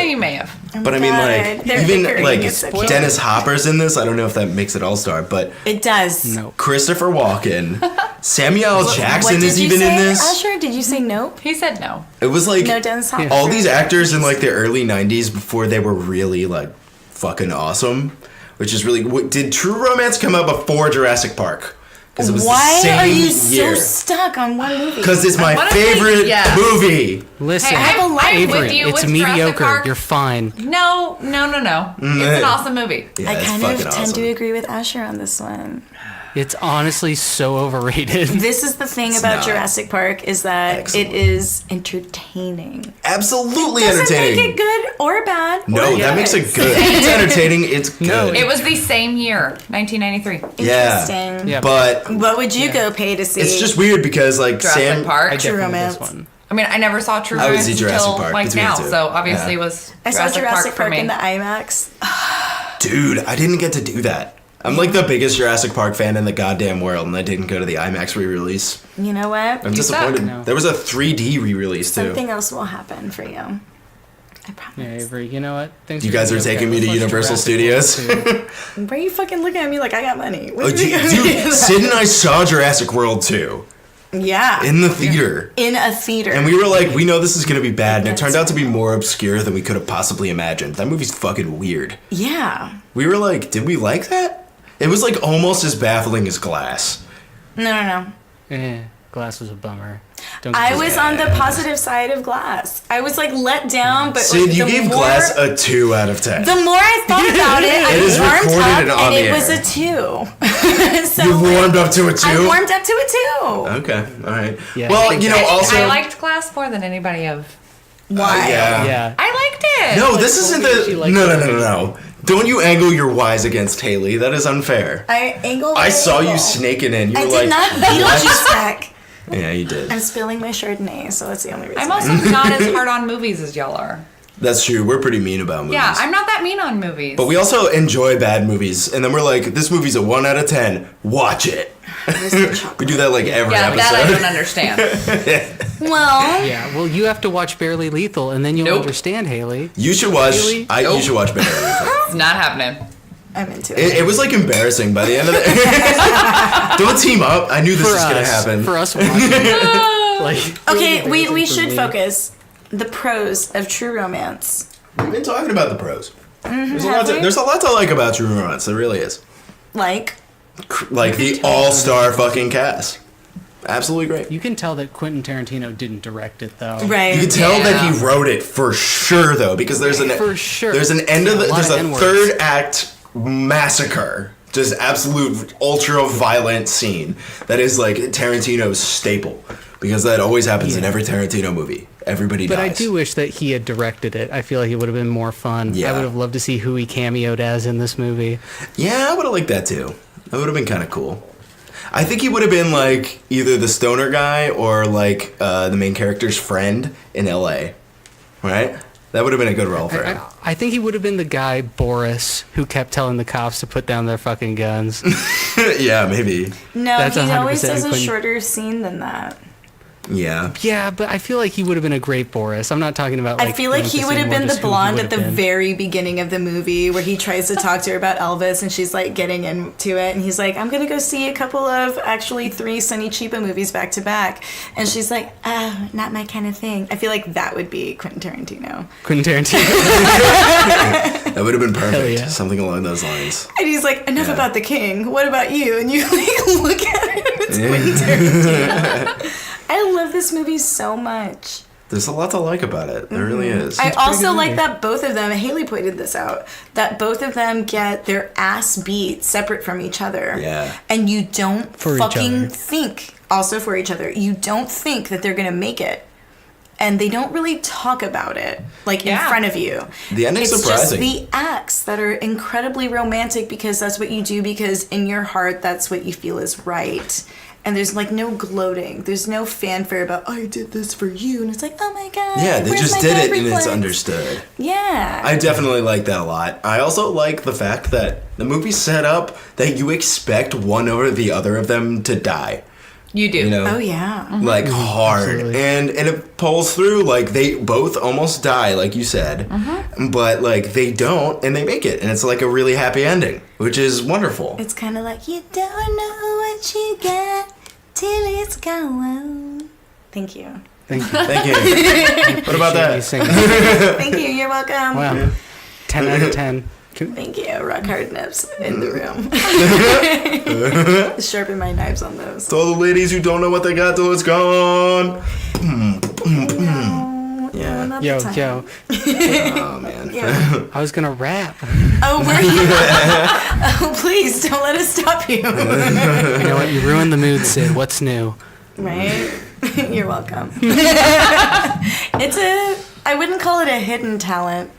You may have. But I mean, God, like, they're even bickering. like It's so cute. Dennis Hopper's in this. I don't know if that makes it all-star, but It does. No. Christopher Walken, Samuel L. Jackson What did is you even say, in this. Asher, did you say nope? He said no. It was like No, Dennis Hopper. all these actors in like the early '90s before they were really like fucking awesome, which is really. Did True Romance come out before Jurassic Park? Because it was Why the same are you year. so stuck on one movie? Because it's my wanna say favorite yes. movie. Listen, Hey, I'm Avery, with you it's with Jurassic mediocre. Park. You're fine. No. It's an awesome movie. Yeah, I it's kind fucking of tend awesome. to agree with Asher on this one. It's honestly so overrated. This is the thing about not. Jurassic Park is that Excellent. it is entertaining. Absolutely Doesn't entertaining. make it good or bad. No, or that makes it worse. good. It's entertaining. It's good. No, It was the same year, 1993. Yeah. Interesting. Yeah, But What would you go pay to see? it's just weird because like Jurassic Sam. Park. I definitely Romance. this one. I mean, I never saw True I would Romance see Jurassic until Park like between now, the two. so obviously Yeah. it was I saw Jurassic for Park me. in the IMAX. Dude, I didn't get to do that. I'm like the biggest Jurassic Park fan in the goddamn world, and I didn't go to the IMAX re-release. You know what? I'm You suck. disappointed. No. There was a 3D re-release too. Something else will happen for you. I Yeah, promise. Avery, you know what? Thanks You for guys being are taking me okay. to Let's watch Universal Jurassic World Studios. 2. Why are you fucking looking at me like I got money? What Oh, do you dude, Syd and I saw Jurassic World 2 Yeah. in the theater. In a theater. And we were like, we know this is going to be bad, and it turned out to be more obscure than we could have possibly imagined. That movie's fucking weird. Yeah. We were like, did we like that? It was like almost as baffling as Glass. No. Glass was a bummer. Don't get I me was started. on the positive side of Glass. I was like let down, but Sid, like, you the gave more, Glass a 2 out of 10. The more I thought about it, I It is warmed recorded up, and on and the it was air. a 2. So You warmed up to a 2? I warmed up to a 2. Okay, alright. Yeah, Well, I think you know, I think also... I liked Glass more than anybody of. Why? yeah. Yeah. I liked it. No, this isn't told me she the... liked No. Don't you angle your Y's against Haley. That is unfair. I angled. I my saw you angle. snaking in. You I were did like... not Beetlejuice stack. Yeah, you did. I'm spilling my Chardonnay, so that's the only reason. I'm also not as hard on movies as y'all are. That's true. We're pretty mean about movies. Yeah, I'm not that mean on movies. But we also enjoy bad movies. And then we're like, this movie's a 1 out of 10. Watch it. We do that like every yeah, that I episode. don't understand. Well, Yeah, well, you have to watch Barely Lethal, and then you'll Nope. understand, Haley. You should watch... Really? You Nope. should watch Barely Lethal. It's not happening. I'm into it. It was like embarrassing by the end of the... Don't team up. I knew this For was us, going to happen. for us watching it. Like, Okay, we embarrassing for should me. focus. The pros of True Romance. We've been talking about the pros. Have we? There's a lot to like about True Romance. There really is. Like, Like the all-star fucking cast. Absolutely great. You can tell that Quentin Tarantino didn't direct it, though. right. You can tell that Yeah. he wrote it for sure, though, because there's an For sure. there's an end of the, A lot there's of a N-words. third act massacre, just absolute ultra violent scene that is like Tarantino's staple, because that always happens in Yeah. every Tarantino movie. Everybody But I dies. do wish that he had directed it. I feel like it would have been more fun. Yeah. I would have loved to see who he cameoed as in this movie. Yeah, I would have liked that too. That would have been kind of cool. I think he would have been like either the stoner guy or like the main character's friend in L.A. Right? That would have been a good role for him. I think he would have been the guy, Boris, who kept telling the cops to put down their fucking guns. Yeah, maybe. No, That's he always 100% does a Quentin. shorter scene than that. Yeah. Yeah, but I feel like he would have been a great Boris. I'm not talking about like... I feel like he would have been the blonde at the very beginning of the movie where he tries to talk to her about Elvis and she's like getting into it and he's like, I'm gonna go see a couple of actually 3 Sonny Chiba movies back to back, and she's like, oh, not my kind of thing. I feel like that would be Quentin Tarantino. Quentin Tarantino. That would have been perfect. Hell yeah. Something along those lines. And he's like, enough Yeah. about the king. What about you? And you like look at it. It's Quentin Tarantino. I love this movie so much. There's a lot to like about it. There really is. I also like that both of them, Haley pointed this out, that both of them get their ass beat separate from each other. Yeah. And you don't For each fucking other. think, also for each other, you don't think that they're going to make it. And they don't really talk about it, like, in front of you. The ending's it's surprising. It's just the acts that are incredibly romantic because that's what you do, because in your heart, that's what you feel is right. And there's, like, no gloating. There's no fanfare about, I did this for you. And it's like, oh, my God. Yeah, they where's just my did it God and it's reflex? understood. Yeah. I definitely like that a lot. I also like the fact that the movie's set up that you expect one or the other of them to die. You do. You know? Oh, yeah. Like, hard. Absolutely. And it pulls through. Like, they both almost die, like you said. But, like, they don't, and they make it. And it's like a really happy ending, which is wonderful. It's kind of like, you don't know what you got till it's gone. Thank you. Thank you. Thank you. What about Appreciate you that? singing. Thank you. You're welcome. Wow. 10 out of 10. Thank you. Rock hard nips in the room. Sharpen my knives on those. To all the ladies who don't know what they got till it's gone. No, Yeah. not Yo, the time. yo. Oh, man. Yeah. I was gonna rap. Oh, were you? Oh, please don't let us stop you. You know what? You ruined the mood, Sid. What's new? Right? You're welcome. I wouldn't call it a hidden talent,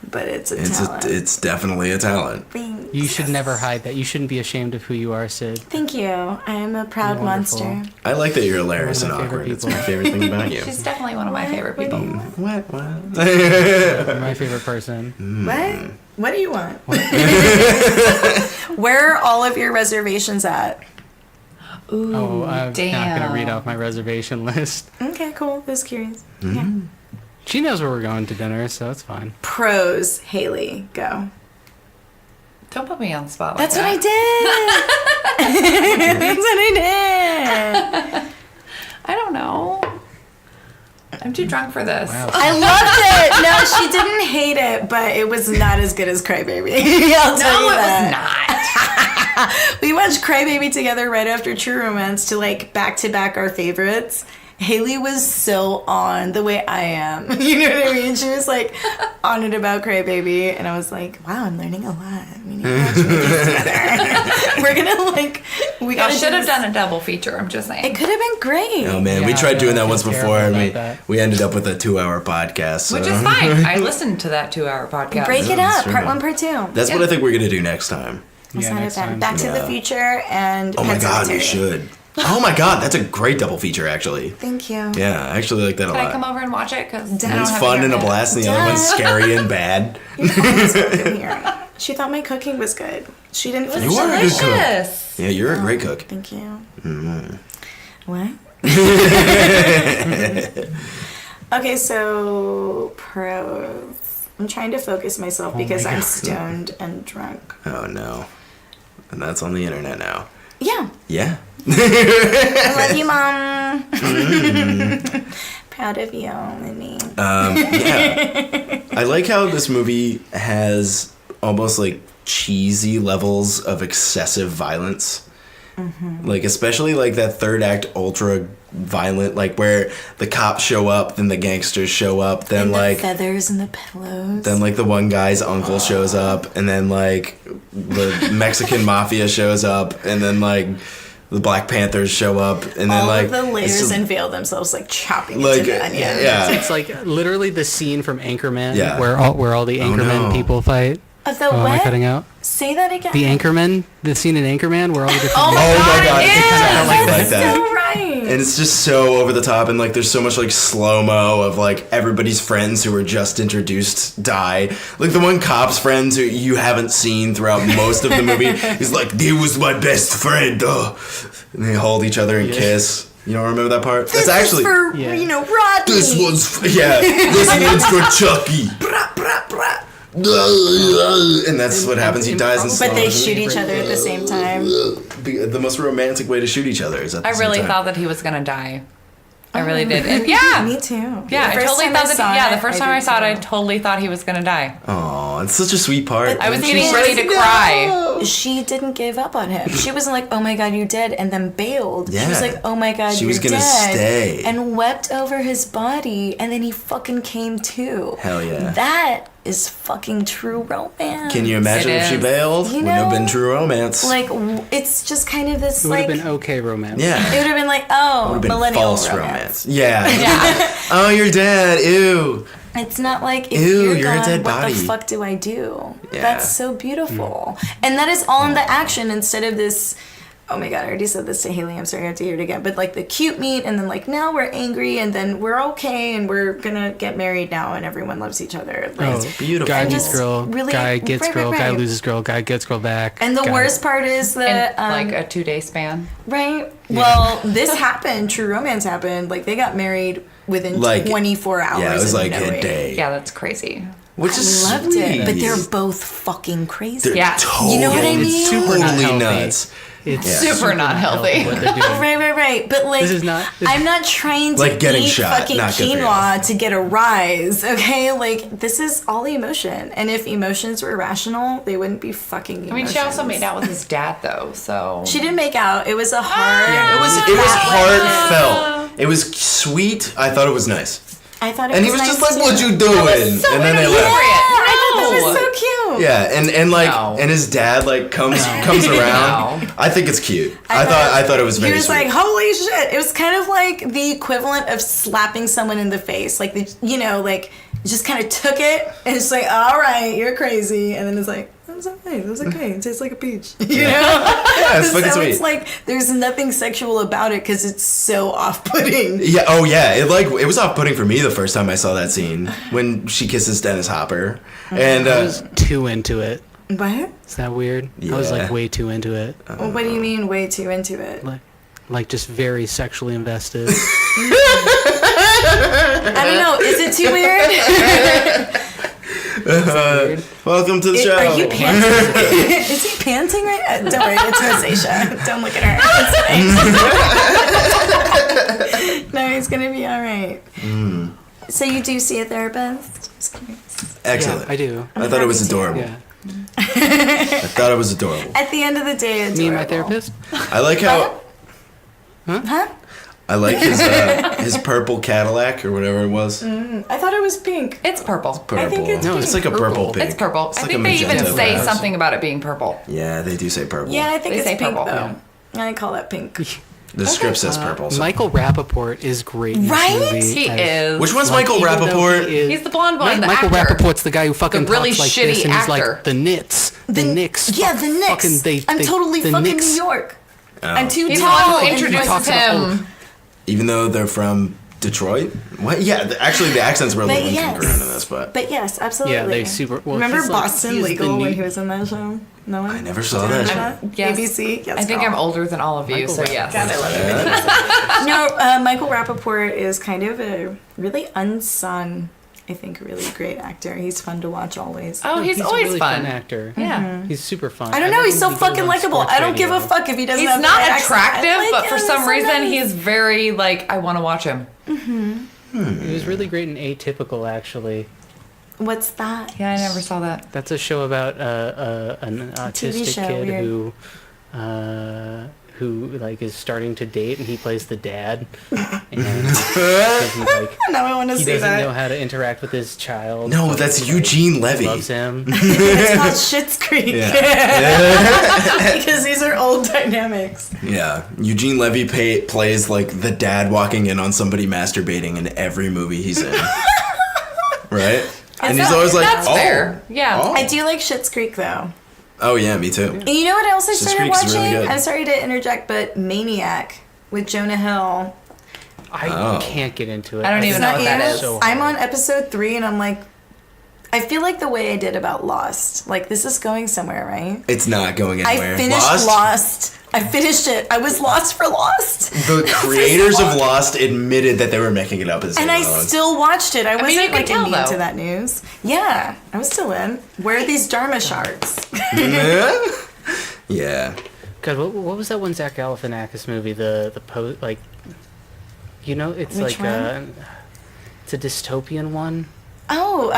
but it's a talent. It's definitely a talent. Thanks. You should never hide that. You shouldn't be ashamed of who you are, Sid. Thank you. I am a proud You're wonderful. monster. I like that you're hilarious One and of my favorite awkward. It's people. my favorite thing about you. She's definitely one of my favorite people. What? You're my favorite person. What? What do you want? Where are all of your reservations at? Ooh, Oh, I'm damn. not gonna read off my reservation list. Okay, cool. Just curious. Mm-hmm. Yeah. She knows where we're going to dinner, so it's fine. Pros, Haley, go. Don't put me on the spot like That's what I that. did. That's what I did. I don't know. I'm too drunk for this. Wow. I loved it. No, she didn't hate it, but it was not as good as Crybaby. I'll tell you No, it that. was not. We watched Crybaby together right after True Romance to like back to back our favorites. Haley was so on the way I am. You know what I mean? She was like on it about Crybaby, and I was like, wow, I'm learning a lot. We need to watch movies together. We're gonna like, we I gotta should have this. done a double feature. I'm just saying. It could have been great. Oh man, we Yeah, tried doing no, that I once feel before, terrible and about that. we ended up with a 2-hour podcast. So. Which is fine. I listened to that 2-hour podcast. Break it That's up, true. part 1, part 2. That's what I think we're gonna do next time. Let's Yeah, not next have that. time. Back to the Yeah. Future and Oh my Pet god, we Sematary. should. Oh my god, that's a great double feature, actually. Thank you. Yeah, I actually like that a Can I come lot. over and watch it? Because One's fun and a blast, and the other one's scary and bad. You're always welcome here. She thought my cooking was good. She didn't finish You are a it. good cook. delicious. Yeah, you're a great cook. Thank you. What? Okay, so pros. I'm trying to focus myself because my I'm God. stoned and drunk. Oh no. And that's on the internet now. Yeah. Yeah. I love you, Mom. Proud of you, Minnie. Yeah. I like how this movie has almost like cheesy levels of excessive violence. Like, especially like that third act ultra violent, like where the cops show up, then the gangsters show up, then And like the feathers and the pillows. then like the one guy's uncle shows up, and then like the Mexican mafia shows up, and then like the Black Panthers show up, and then all like of the it's layers just- unveil themselves like chopping like into the onion. yeah. It's like literally the scene from Anchorman Yeah. where all the Anchorman no. people fight. Of the Oh, am I what? cutting out? Say that again. The Anchorman, the scene in Anchorman where all the different Oh my Oh my god, god, it it's is! exactly like That's that. so right. And it's just so over the top, and like there's so much like slow mo of like everybody's friends who were just introduced die. Like the one cop's friends who you haven't seen throughout most of the movie. He's like, "He was my best friend," and they hold each other and kiss. You don't remember that part? This That's actually is for, Yeah. Rodney. this one's this one's for Chucky. Brah, brah, brah. And that's what happens. He dies in slow But they motion. shoot each other at the same time. The most romantic way to shoot each other is at the I same really time. thought that he was gonna die. I really did. And yeah. Me too. Yeah, I totally thought that. The first time I saw it, I totally thought he was gonna die. Oh, it's such a sweet part. I was And getting she's ready like, to cry. She didn't give up on him. She wasn't like, oh my god, you're dead, and then bailed. She was Yeah. like, oh my god, She you're was gonna dead. stay. And wept over his body, and then he fucking came to. Hell yeah. That is fucking true romance. Can you imagine It if she is. bailed? You Wouldn't have know, been true romance. Like, it's just kind of this, It would like... have been okay romance. yeah. It would have been like, oh, Would have been millennial false romance. Yeah. Yeah. Oh, you're dead. Ew. It's not like, if Ew, you're you're a gone, dead what body. the fuck do I do? Yeah. That's so beautiful. And that is all in the action instead of this... Oh my god, I already said this to Haley. I'm sorry I have to hear it again. But like the cute meet, and then like now we're angry, and then we're okay, and we're gonna get married now, and everyone loves each other. Like, Oh, beautiful. Guy And meets just girl. really- Guy gets right, girl. right, Guy right. loses girl. Guy gets girl back. and the guy- worst part is that In like a 2-day span. right. Well, this happened. True romance happened. Like they got married within Like, 24 hours. Yeah, it was of like knowing. a day. Yeah, that's crazy. Which is Loved sweet. it, but they're both fucking crazy. They're Yeah. totally, You know what I mean? It's super not totally healthy. nuts. It's Yeah. Super not healthy. What they're doing. Right. But like, This is not- this- I'm not trying to Like getting eat shot, fucking not good for quinoa to get a rise. Okay, like this is all emotion, and if emotions were rational, they wouldn't be fucking. Emotions. I mean, she also made out with his dad, though, so. She didn't make out. It was a hard. It was heartfelt. It was sweet. I thought it was nice. I thought it And was he was nice just like, too. "What you doing?" so And then they inappropriate. left. I thought that No. was so cute. Yeah, and like No. and his dad like comes around. No. I think it's cute. I thought it was very He was sweet. like, "Holy shit!" It was kind of like the equivalent of slapping someone in the face, like like just kind of took it and it's like, "All right, you're crazy," and then it's like, "That's okay. That's okay. It tastes like a peach," you know. Yeah, it's fucking So sweet. it's like there's nothing sexual about it because it's so off-putting. Yeah. Oh, yeah. It was off-putting for me the first time I saw that scene when she kisses Dennis Hopper, and I was too into it. What? Is that weird? I was Yeah. like way too into it. Well, what do you mean, way too into it? Like just very sexually invested. I don't know. Is it too weird? welcome to the show. Are you panting? Is he panting right now? Don't worry, it's rosacea. Don't look at her. It's fine. No, he's gonna be all right. So you do see a therapist? Just curious. Excellent. Yeah, I do. I thought it was adorable. Yeah. I thought it was adorable. At the end of the day, adorable. Me and my therapist. I like how Huh? I like his purple Cadillac or whatever it was. I thought it was pink. It's purple. Purple. I think it's No, it's like a purple pink. It's purple. It's I like think a they even magenta, say perhaps. something about it being purple. Yeah, they do say purple. Yeah, I think They it's say pink purple, though. I call that pink. The script says purple. So. Michael Rappaport is great in this Right? movie. He as- is. Which one's like, Michael even though Rappaport? he is- He's the blonde one, the Michael actor. Rappaport's the guy who fucking The really talks like shitty this, and he's actor. like the Knicks, the Knicks. Yeah, the Knicks. Fucking, I'm totally the fucking Knicks. New York. Oh. I'm too He's the tall. one who and introduces talks about- him. Even though they're from Detroit? What? Yeah, actually the accents were a little But yes. incongruent in this, but But yes, absolutely. Yeah, they super. Well, Remember he's like- Boston he's the Legal when new- he was in that show? No one? I never saw Did you that watch show. Yes. ABC? Yes, I think girl. I'm older than all of you, Michael so Rappaport. yes. God, I love it. No, Michael Rappaport is kind of a really unsung, I think, really great actor. He's fun to watch always. Oh, he's a always really fun. actor. Yeah. He's super fun. I don't know, love he's when so he goes fucking on likable. sports I don't give a radio. fuck if he doesn't He's have the not right accent. attractive, I like but for him some so reason nice. he's very, like, I want to watch him. He was really great in Atypical, actually. What's that? Yeah, I never saw that. That's a show about an autistic show, kid weird. who like is starting to date, and he plays the dad, and doesn't, like, Now I want to he see doesn't know that. how to interact with his child. No, but, that's like, Eugene Levy. Loves him. It's called Schitt's Creek. Yeah. Because these are old dynamics. Yeah. Eugene Levy plays like the dad walking in on somebody masturbating in every movie he's in. Right? And he's always like, That's oh. fair. Yeah. Oh. I do like Schitt's Creek though. Oh, yeah, me too. And you know what else I Schitt's started Creek's really watching? good. I'm sorry to interject, but Maniac with Jonah Hill. I Oh. can't get into it. I don't think even know Not what that you? is. so I'm hard. on episode 3 and I'm like, I feel like the way I did about Lost. Like, this is going somewhere, right? It's not going anywhere. I finished Lost. I finished it. I was lost for Lost. The creators of Lost admitted that they were making it up as And they I went along. still watched it. I mean, wasn't you can like tell, immune though. to that news. Yeah, I was still in. Where are these Dharma shards? Yeah. God, what was that one Zach Galifianakis movie? The post, like You know, it's Which like one? it's a dystopian one. Oh,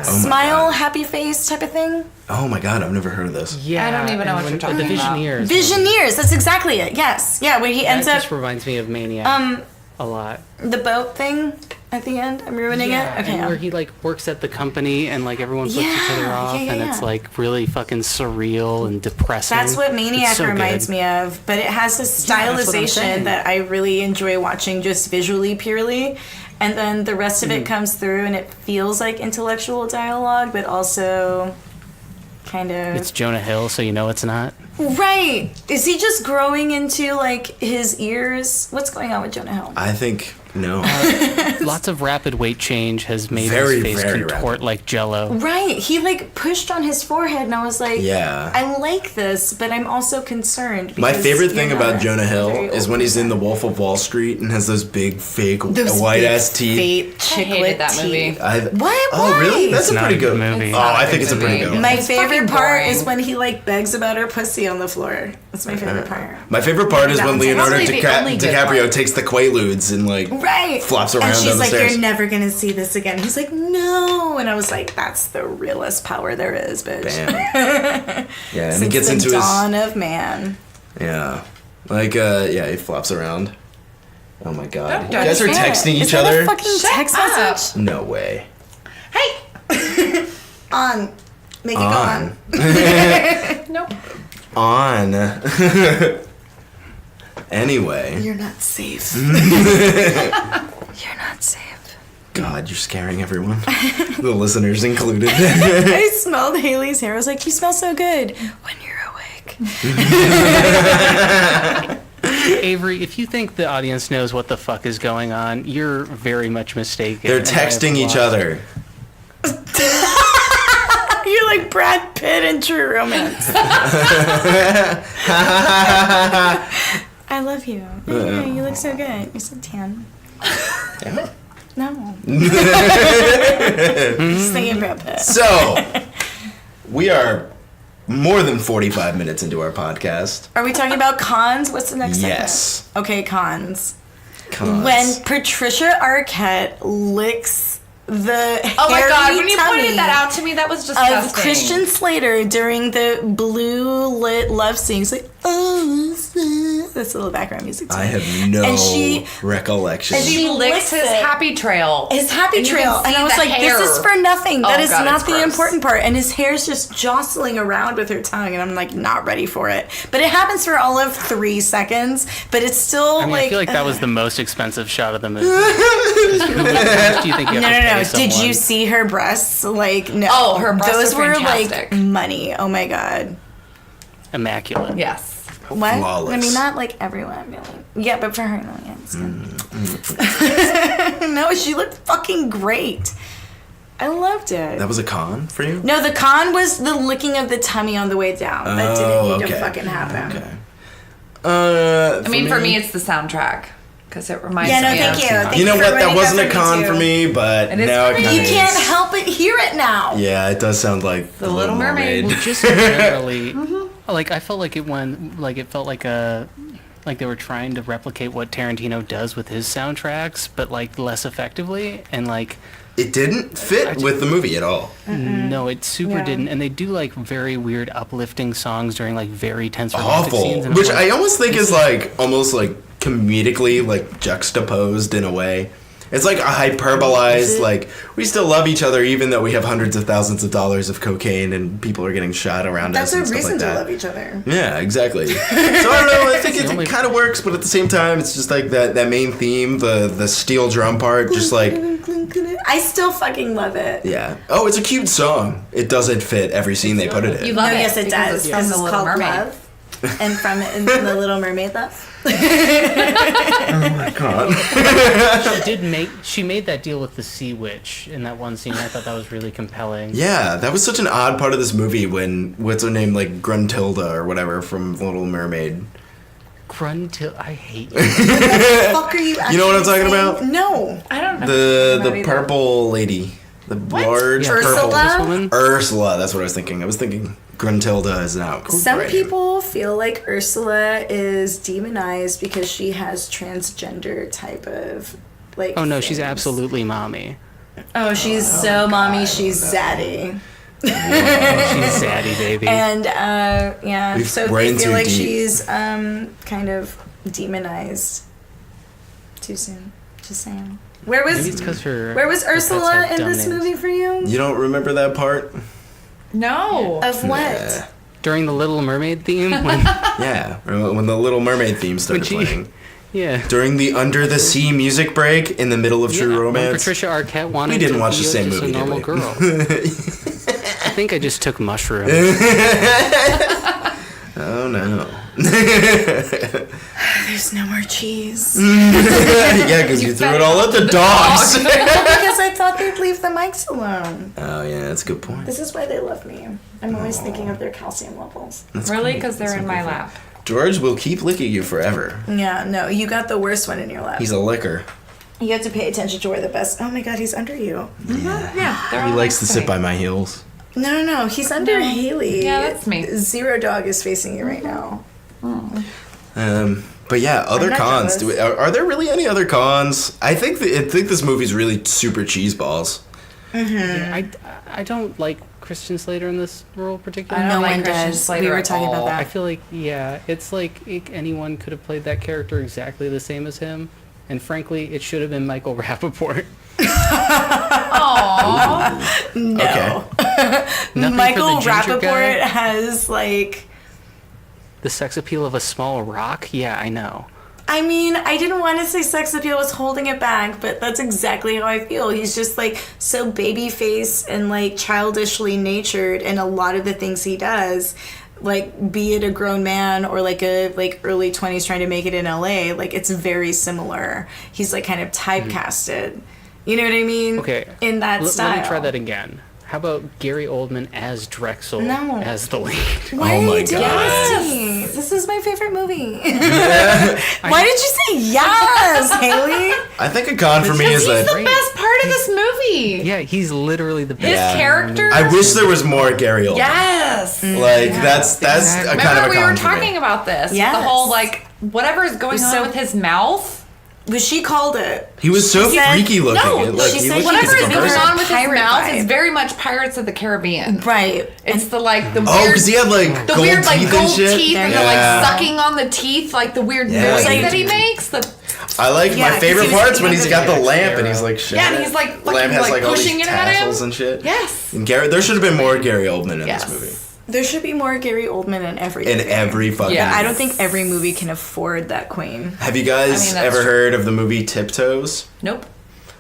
smile, happy face type of thing. Oh my god, I've never heard of this. Yeah, I don't even know what you're talking the about. Visioneers. Visioneers. That's exactly it. Yes. Yeah. When he That ends up just reminds me of Maniac a lot. the boat thing at the end. I'm ruining it. Okay. and where he like works at the company and like everyone flips each other off, and it's like really fucking surreal and depressing. That's what Maniac It's so reminds good. me of, but it has a that's what I'm stylization saying. that I really enjoy watching just visually purely. And then the rest of it comes through and it feels like intellectual dialogue, but also kind of... It's Jonah Hill, so you know it's not. Right! Is he just growing into, like, his ears? What's going on with Jonah Hill? I think no. Lots of rapid weight change has made Very, his face very contort rapid. like jello. Right. He, like, pushed on his forehead, and I was like, Yeah. I like this, but I'm also concerned. My because favorite you're thing about not Jonah Hill very is when he's in The Wolf of Wall Street and has those big fake Those white big, ass teeth. fake chiclet that movie. teeth. Oh What? Why? really? That's It's a not pretty a good good movie. Oh, I think it's a pretty good one. My It's favorite fucking part boring. is when he like begs about her pussy on the floor. That's my favorite part. My favorite part is when That's Leonardo probably the only good DiCaprio part. takes the Quaaludes and like Right. flops around and she's down the like, stairs. "You're never gonna see this again." He's like, "No," and I was like, "That's the realest power there is, bitch." Bam. Yeah, and Since he gets the into dawn of man. he flops around. Oh my god. Don't You judge guys are me. texting Is each that other? a fucking text up. message? No way. Hey, on, make it go on. Nope. On. Anyway. You're not safe. You're not safe. God, you're scaring everyone. The listeners included. I smelled Haley's hair. I was like, "You smell so good when you're awake." Avery, if you think the audience knows what the fuck is going on, you're very much mistaken. They're and I have texting each lost- other. You're like Brad Pitt in True Romance. I love you. Yeah, you look so good. You're so tan. No. Just thinking Brad Pitt. So, we are more than 45 minutes into our podcast. Are we talking about cons? What's the next Yes. segment? Okay, cons. Cons. When Patricia Arquette licks the Oh my god, hairy when you tummy pointed that out to me, that was disgusting. of Christian Slater during the blue lit love scene. He's like, "Oh, that's a little background music too." I have no And she- recollection. and She licks his it. happy trail. His happy And you trail. can And see I was the like, hair. this is for nothing. That Oh, is God, not it's the gross. important part. And his hair's just jostling around with her tongue. And I'm like, not ready for it. But it happens for all of 3 seconds. But it's still I mean, like. I feel like that was the most expensive shot of the movie. 'Cause how much do you think you have No, to pay Did someone? you see her breasts? Like, no. Oh, her breasts Those are were fantastic. like money. Oh my God. Immaculate. Yes. What? Flawless. I mean, not like everyone. But like, yeah, but for her, no, yeah, it's good. No, she looked fucking great. I loved it. That was a con for you? No, the con was the licking of the tummy on the way down. That didn't need to fucking happen. Okay. I mean, for me, it's the soundtrack. Because it reminds Yeah, no, me thank of... you. Thank You know for what? That ruining wasn't a for con me for too. me, but It is now for it me. kind You of can't is. help but hear it now. Yeah, it does sound like The Little Mermaid. Just generally, like I felt like it went, like it felt like like they were trying to replicate what Tarantino does with his soundtracks, but like less effectively, and like It didn't fit with the movie at all. no, it super Yeah. didn't, and they do like very weird uplifting songs during like very tense romantic Awful. scenes, and Which I'm I like, almost think is like almost like comedically like juxtaposed in a way. It's like a hyperbolized, like, we still love each other even though we have hundreds of thousands of dollars of cocaine and people are getting shot around That's us a and stuff reason like to that. love each other. Yeah, exactly. So I don't know, I think the only- it kind of works, but at the same time, it's just like that main theme, the steel drum part, just like, I still fucking love it. yeah. Oh, it's a cute song. It doesn't fit every scene they put it in. You love No, it. yes, it because does. It's from This The is Little called Mermaid. Love. And from it in The Little Mermaid Love. She made that deal with the sea witch in that one scene. I thought that was really compelling. Yeah, that was such an odd part of this movie when, what's her name, like Gruntilda or whatever from Little Mermaid. I hate you. What the fuck are you actually You know what I'm talking saying? about? No. I don't know. The either. purple lady. The large purple Ursula? Ursula, that's what I was thinking. I was thinking Gruntilda is now. Some people feel like Ursula is demonized because she has transgender type of like. Oh no, things. she's absolutely mommy. Oh, she's so mommy. She's zaddy. She's zaddy, baby. And yeah, so we're I in feel too like deep. she's kind of demonized. Too soon. Just saying. Where Maybe it's 'cause was pets Ursula have in dumb this names. movie for you? You don't remember that part? No. Of what? Yeah. During the Little Mermaid theme, when Yeah, when the Little Mermaid theme started she- playing. yeah, During the Under the Sea music break in the middle of True when Romance. Patricia Arquette wanted We didn't to watch be the same just movie, a did normal we? girl. I think I just took mushrooms. Oh no. There's no more cheese. Yeah, because you threw it all at the dogs. Because I thought they'd leave the mics alone. Oh yeah, that's a good point. This is why they love me. I'm always thinking of their calcium levels. That's Really? great. Because they're That's in a my good lap. point. George will keep licking you forever. Yeah, no, you got the worst one in your lap. He's a licker. You have to pay attention to where the best. Oh my god, he's under you. Yeah. They're He all likes to next sit me. by my heels. No, he's under Haley. Yeah, that's me. Zero Dog is facing you right now. But yeah, other not cons. jealous. Are there really any other cons? I think this movie's really super cheeseballs. I don't like Christian Slater in this role particularly. I don't No like one Christian does. Slater We were at talking about all. that. I feel like, yeah, it's like anyone could have played that character exactly the same as him. And frankly, it should have been Michael Rappaport. Aww. No. Nothing Michael for the ginger Rappaport guy? has like. The sex appeal of a small rock? Yeah, I know. I mean, I didn't want to say sex appeal was holding it back, but that's exactly how I feel. He's just like so baby face and like childishly natured in a lot of the things he does. Like, be it a grown man or like a like early 20s trying to make it in LA, like it's very similar. He's like kind of typecasted. You know what I mean? Okay. In that style. Let me try that again. How about Gary Oldman as Drexel No. as the lead? Why Oh are my you doing God. this to me? This is my favorite movie. Why did you say yes, Haley? I think a con for me is He's that the best part of this movie. Yeah, he's literally the best. His Yeah. character. I wish there was more Gary Oldman. Yes. Like that's exactly. a kind of Remember a we con were for me. talking about this. Yes. The whole like whatever is going on so- with his mouth. But she called it. He was so She said- freaky looking. No, Like, she he said looked he like Whatever a is going person. on with his Pirate mouth vibe. is very much Pirates of the Caribbean. Right. It's the like the Oh, weird, because he had like the gold weird like teeth gold and shit. teeth and the Yeah. like sucking on the teeth, like the weird Yeah. noise Like- that he makes. I like Yeah, my 'cause favorite he was parts when eating he's the got the Jack lamp and Sparrow. he's like shit. Yeah, and he's like The fucking lamp has like all pushing these it at him. tassels and shit. Yes. And Gary, there should have been more Gary Oldman in Yes. this movie. There should be more Gary Oldman in every In movie. every fucking. Yeah. I don't think every movie can afford that queen. Have you guys I mean, that's ever true. heard of the movie Tiptoes? Nope.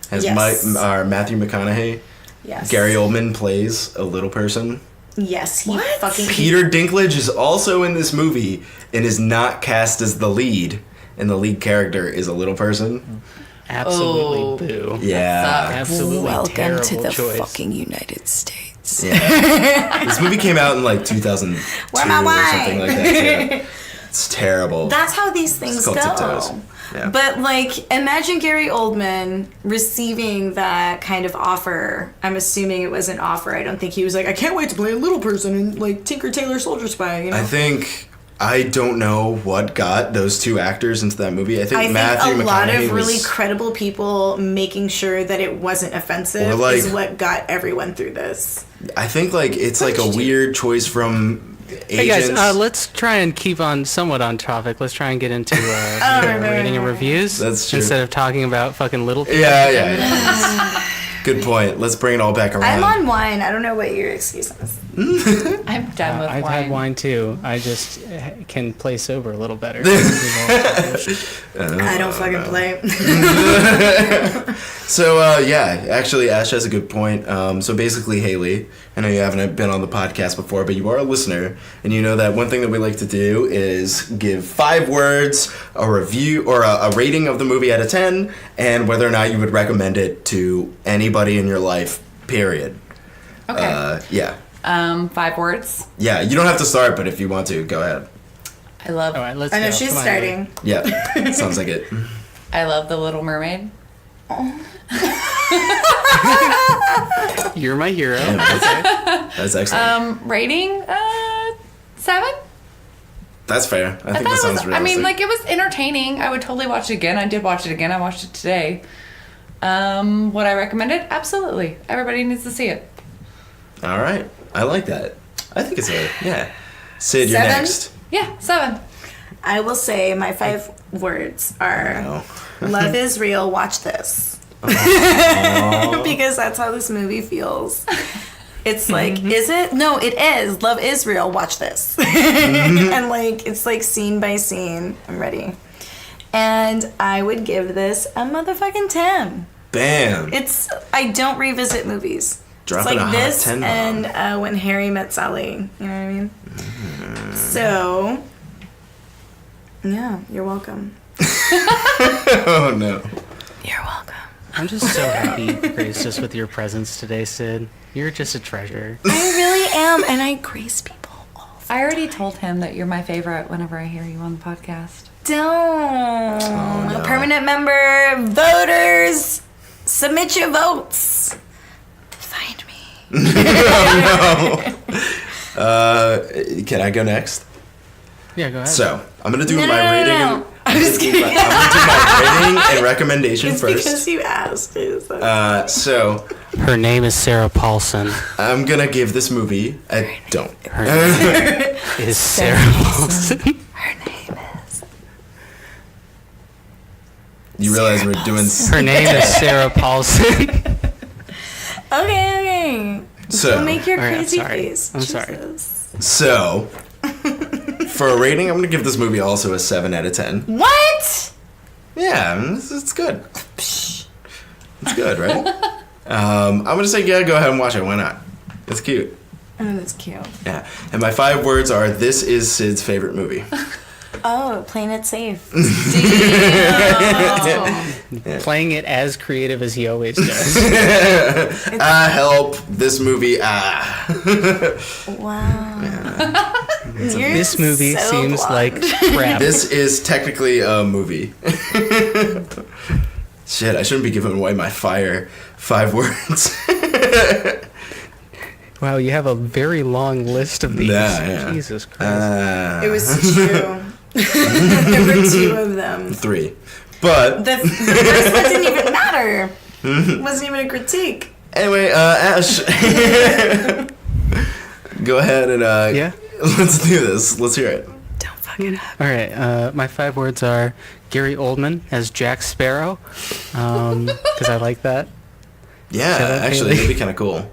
Has Yes. Matthew McConaughey? Yes. Gary Oldman plays a little person. Yes, he What? fucking Peter Dinklage is also in this movie and is not cast as the lead, and the lead character is a little person. Absolutely Oh. boo. Yeah. Absolutely terrible choice. United States. Yeah. This movie came out in like 2002 Where my or wine? something like that. Too. It's terrible. That's how these things It's go. called Tiptoes. Yeah. But like, imagine Gary Oldman receiving that kind of offer. I'm assuming it was an offer. I don't think he was like, I can't wait to play a little person and like Tinker Tailor Soldier Spy. You know? I don't know what got those two actors into that movie. I think Matthew a lot McConaughey of really was, credible people making sure that it wasn't offensive Or, like- is what got everyone through this. I think like it's like a weird choice from Hey agents. guys, let's try and keep on somewhat on topic. Let's try and get into rating and reviews. That's true. Instead of talking about fucking little people. yeah. Good point. Let's bring it all back around. I'm on wine. I don't know what your excuse is. I'm done with I've wine. had wine too. I just can play sober a little better. I don't fucking play. So, actually, Ash has a good point. So basically, Haley, I know you haven't been on the podcast before, but you are a listener, and you know that one thing that we like to do is give 5 words, a review, or a rating of the movie out of 10, and whether or not you would recommend it to anybody in your life, period. Okay. Yeah. 5 words. Yeah, you don't have to start, but if you want to, go ahead. I love. All right, let's I know go. she's Come on, starting. Yeah, sounds like it. I love The Little Mermaid. You're my hero. Yeah, that's excellent. Rating 7. That's fair. I think that sounds realistic. I mean, like, it was entertaining. I would totally watch it again. I did watch it again. I watched it today. Would I recommend it? Absolutely. Everybody needs to see it. All right. I like that. I think it's yeah. Sid, you're 7? next. Yeah, 7. I will say my 5 words are love is real, watch this. Because that's how this movie feels. It's like, is it? No, it is. Love is real, watch this. And like, it's like scene by scene. I'm ready. And I would give this a motherfucking 10. Bam. I don't revisit movies. Dropping it's like a hot this 10 bomb. and When Harry Met Sally. You know what I mean? So, yeah, you're welcome. Oh, no. You're welcome. I'm just so happy you graced us with your presence today, Sid. You're just a treasure. I really am, and I grace people all the I already told him that you're my favorite whenever I hear you on the podcast. Don't. no. Permanent member, voters, submit your votes. Find me. Can I go next? Yeah, go ahead. So, I'm going to do my rating. No. I'm just kidding. I'm going to do my rating and recommendation It's first. because you asked. So, Her name is Sarah Paulson. I'm going to give this movie a don't. Her name is Sarah Paulson. Her name is. You realize we're doing... Her name is Sarah Paulson. Okay. So, Don't make your All right, I'm crazy sorry. face. I'm sorry. Jesus. So, for a rating, I'm going to give this movie also a 7 out of 10. What? Yeah, it's good. It's good, right? I'm going to say, yeah, go ahead and watch it. Why not? It's cute. Oh, that's cute. Yeah. And my 5 words are, this is Sid's favorite movie. Oh, playing it safe. Playing it as creative as he always does. Help. This movie, Wow. This movie so seems blonde. like crap. This is technically a movie. Shit, I shouldn't be giving away my 5 words. Wow, you have a very long list of these. Yeah. Jesus Christ. It was true. There were 2 of them. 3. But, The first one didn't even matter. It wasn't even a critique. anyway, Ash. Go ahead and, Yeah? let's do this. Let's hear it. Don't fuck it up. All right, my 5 words are Gary Oldman as Jack Sparrow, because I like that. Yeah, Syd and actually, Haley. that'd be kind of cool.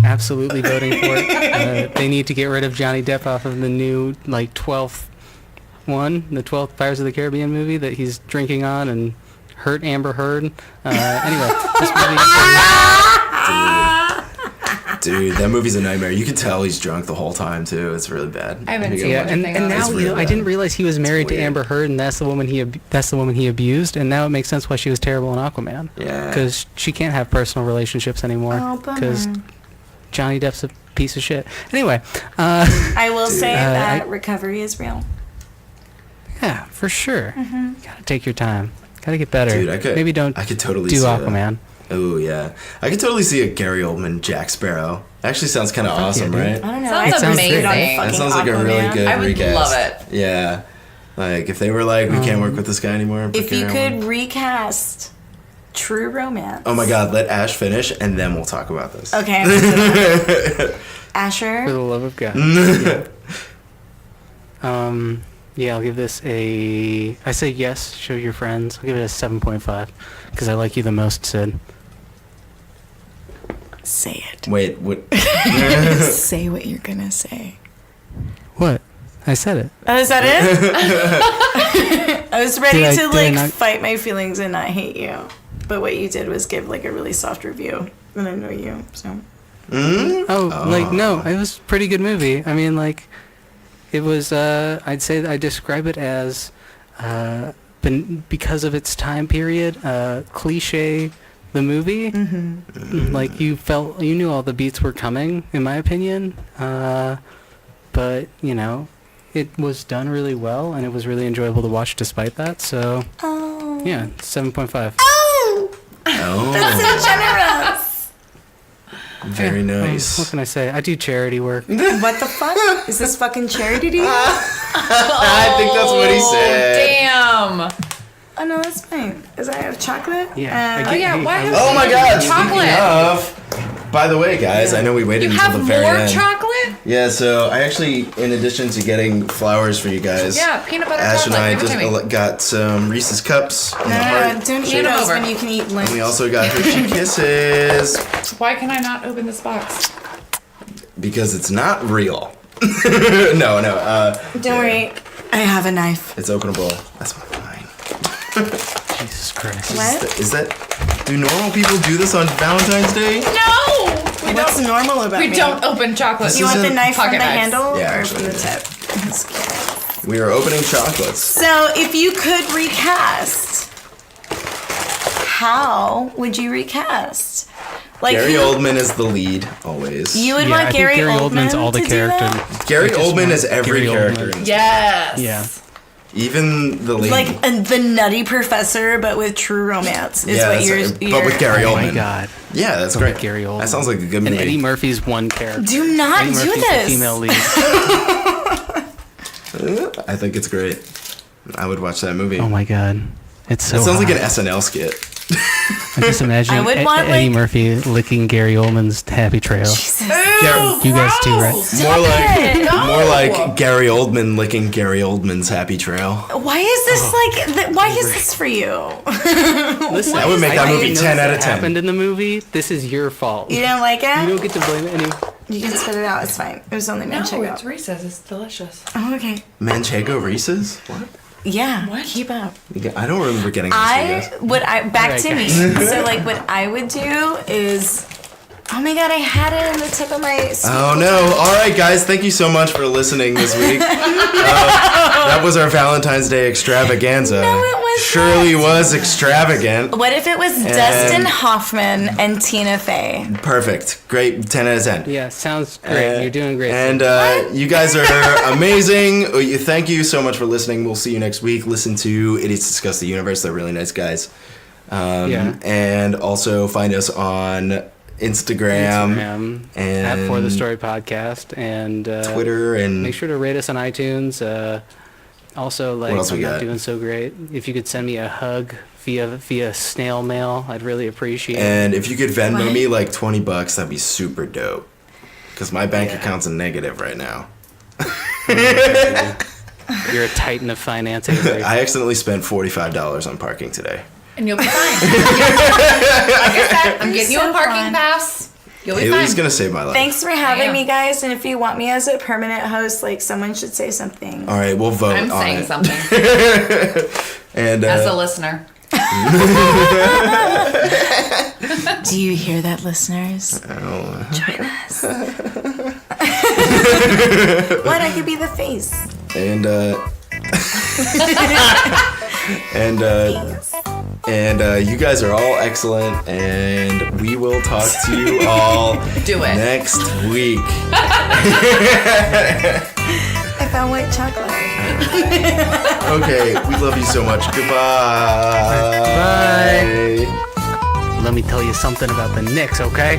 Absolutely voting for it. They need to get rid of Johnny Depp off of the new, like, 12th one, the 12th Pirates of the Caribbean movie that he's drinking on and hurt Amber Heard. Anyway, this movie... Dude, that movie's a nightmare. You can tell he's drunk the whole time, too. It's really bad. I haven't seen Yeah, it. and now It's really I didn't realize he was married to weird. Amber Heard, and that's the woman he abused, and now it makes sense why she was terrible in Aquaman. Yeah. Because she can't have personal relationships anymore. Oh, bummer. Because Johnny Depp's a piece of shit. Anyway, I will say that I- recovery is real. yeah, for sure. You gotta take your time. Gotta get better. Dude, Maybe don't I could totally do see that. Aquaman. Oh, yeah. I could totally see a Gary Oldman Jack Sparrow. Actually sounds kind of awesome, dude. right? I don't know. Sounds I amazing. on That fucking That sounds like a really Aquaman. good I would recast. love it. Yeah. Like, if they were like, we can't work with this guy anymore. If you Gary could Oldman. recast True Romance. Oh my god, let Ash finish, and then we'll talk about this. Okay. I'm gonna do that. For Asher. the love of God. Yeah, I'll give this a... I say yes, show your friends. I'll give it a 7.5, because I like you the most, Sid. Say it. Wait, what? Say what you're gonna say. What? I said it. Oh, is that it? I was ready Did I- to did I like not- fight my feelings and not hate you, but what you did was give like a really soft review, and I know you, so. Like, no, it was a pretty good movie. I mean, like, it was, I'd say that I describe it as, because of its time period, cliche the movie. Like, you knew all the beats were coming, in my opinion. But, you know, it was done really well, and it was really enjoyable to watch despite that, so... Oh. Yeah, 7.5. Oh, Oh, that's so generous. very nice. What can I say? I do charity work. What the fuck? Is this fucking charity to you? I think that's what he said. Damn. Oh no, that's fine. Is I have chocolate? Yeah. Oh yeah, why have Oh my God! chocolate? Speaking of, by the way, guys, I know we waited You until have the very more end. chocolate? Yeah, so I actually, in addition to getting flowers for you guys, Yeah, peanut butter Ash chocolate. and I Give it just to me. got some Reese's cups in the No, heart. don't eat Hand 'em those over. when you can eat lunch. And we also got Hershey Kisses Why can I not open this box? because it's not real. No. Don't worry, I have a knife. It's openable. That's fine. Jesus Christ. What? Is that? Do normal people do this on Valentine's Day? No! We What's don't. normal about We me? don't open chocolate. You want the isn't knife from the pocket knives. handle Yeah, or actually, from the it tip? Just kidding. We are opening chocolates. So, if you could recast, how would you recast? Like Gary who- Oldman is the lead, always. You would Yeah, want I think Gary, Gary Oldman's all the to do character. that? Gary I just Oldman want is every Gary character. Oldman. In this. Yes. Yeah. Even the lady. Like the Nutty Professor, but with True Romance. Is Yeah, what that's you're, right. But with Gary Oh Oldman. my God. Yeah, that's But with great. Gary Oldman. That sounds like a good And movie. Eddie Murphy's one character. Do not Eddie do Murphy's this. the female lead. I think it's great. I would watch that movie. Oh my God. It's so it sounds like an hot. SNL skit. I just imagine I would want, Eddie like- Murphy licking Gary Oldman's happy trail. Jesus. You guys too, right? More like Gary Oldman licking Gary Oldman's happy trail. Why is this why is this for you? Listen, That would make that I movie didn't 10 notice out of that 10. happened in the movie. This is your fault. You didn't like You it? don't get to blame it any. You can spit it out. It's fine. It was only No, Manchego. it's Reese's. It's delicious. Oh, okay. Manchego Reese's? What? Yeah. What? Keep up. I don't remember getting this, you guys. Back Alright, to me. guys. So like what I would do is, oh my God, I had it on the tip of my. Oh no! All right, guys, thank you so much for listening this week. That was our Valentine's Day extravaganza. No, it was Surely not. was extravagant. What if it was Dustin Hoffman and Tina Fey? Perfect. Great. 10 out of 10. Yeah, sounds great. You're doing great. And you guys are amazing. Thank you so much for listening. We'll see you next week. Listen to Idiots Discuss the Universe. They're really nice guys. Yeah. And also find us on Instagram and at For the Story Podcast and Twitter and make sure to rate us on iTunes. Also, like, else we I'm not got? doing so great. If you could send me a hug via snail mail, I'd really appreciate it. And if you could Venmo What? me like $20, that'd be super dope. Because my bank Yeah. account's a negative right now. You're a titan of finance, Avery. I accidentally spent $45 on parking today. And you'll be fine. Like I said, I'm getting you So a parking fun. pass. You'll be Haley's fine. gonna save my life. Thanks for having am. me, guys. And if you want me as a permanent host, like someone should say something. All right, we'll vote I'm on saying it. something And as a listener. Do you hear that, listeners? Oh. Join us. What? I could be the face. and you guys are all excellent, and we will talk to you all Do it. next week. I found white chocolate. Okay, we love you so much. Goodbye. Bye. Let me tell you something about the Knicks, okay?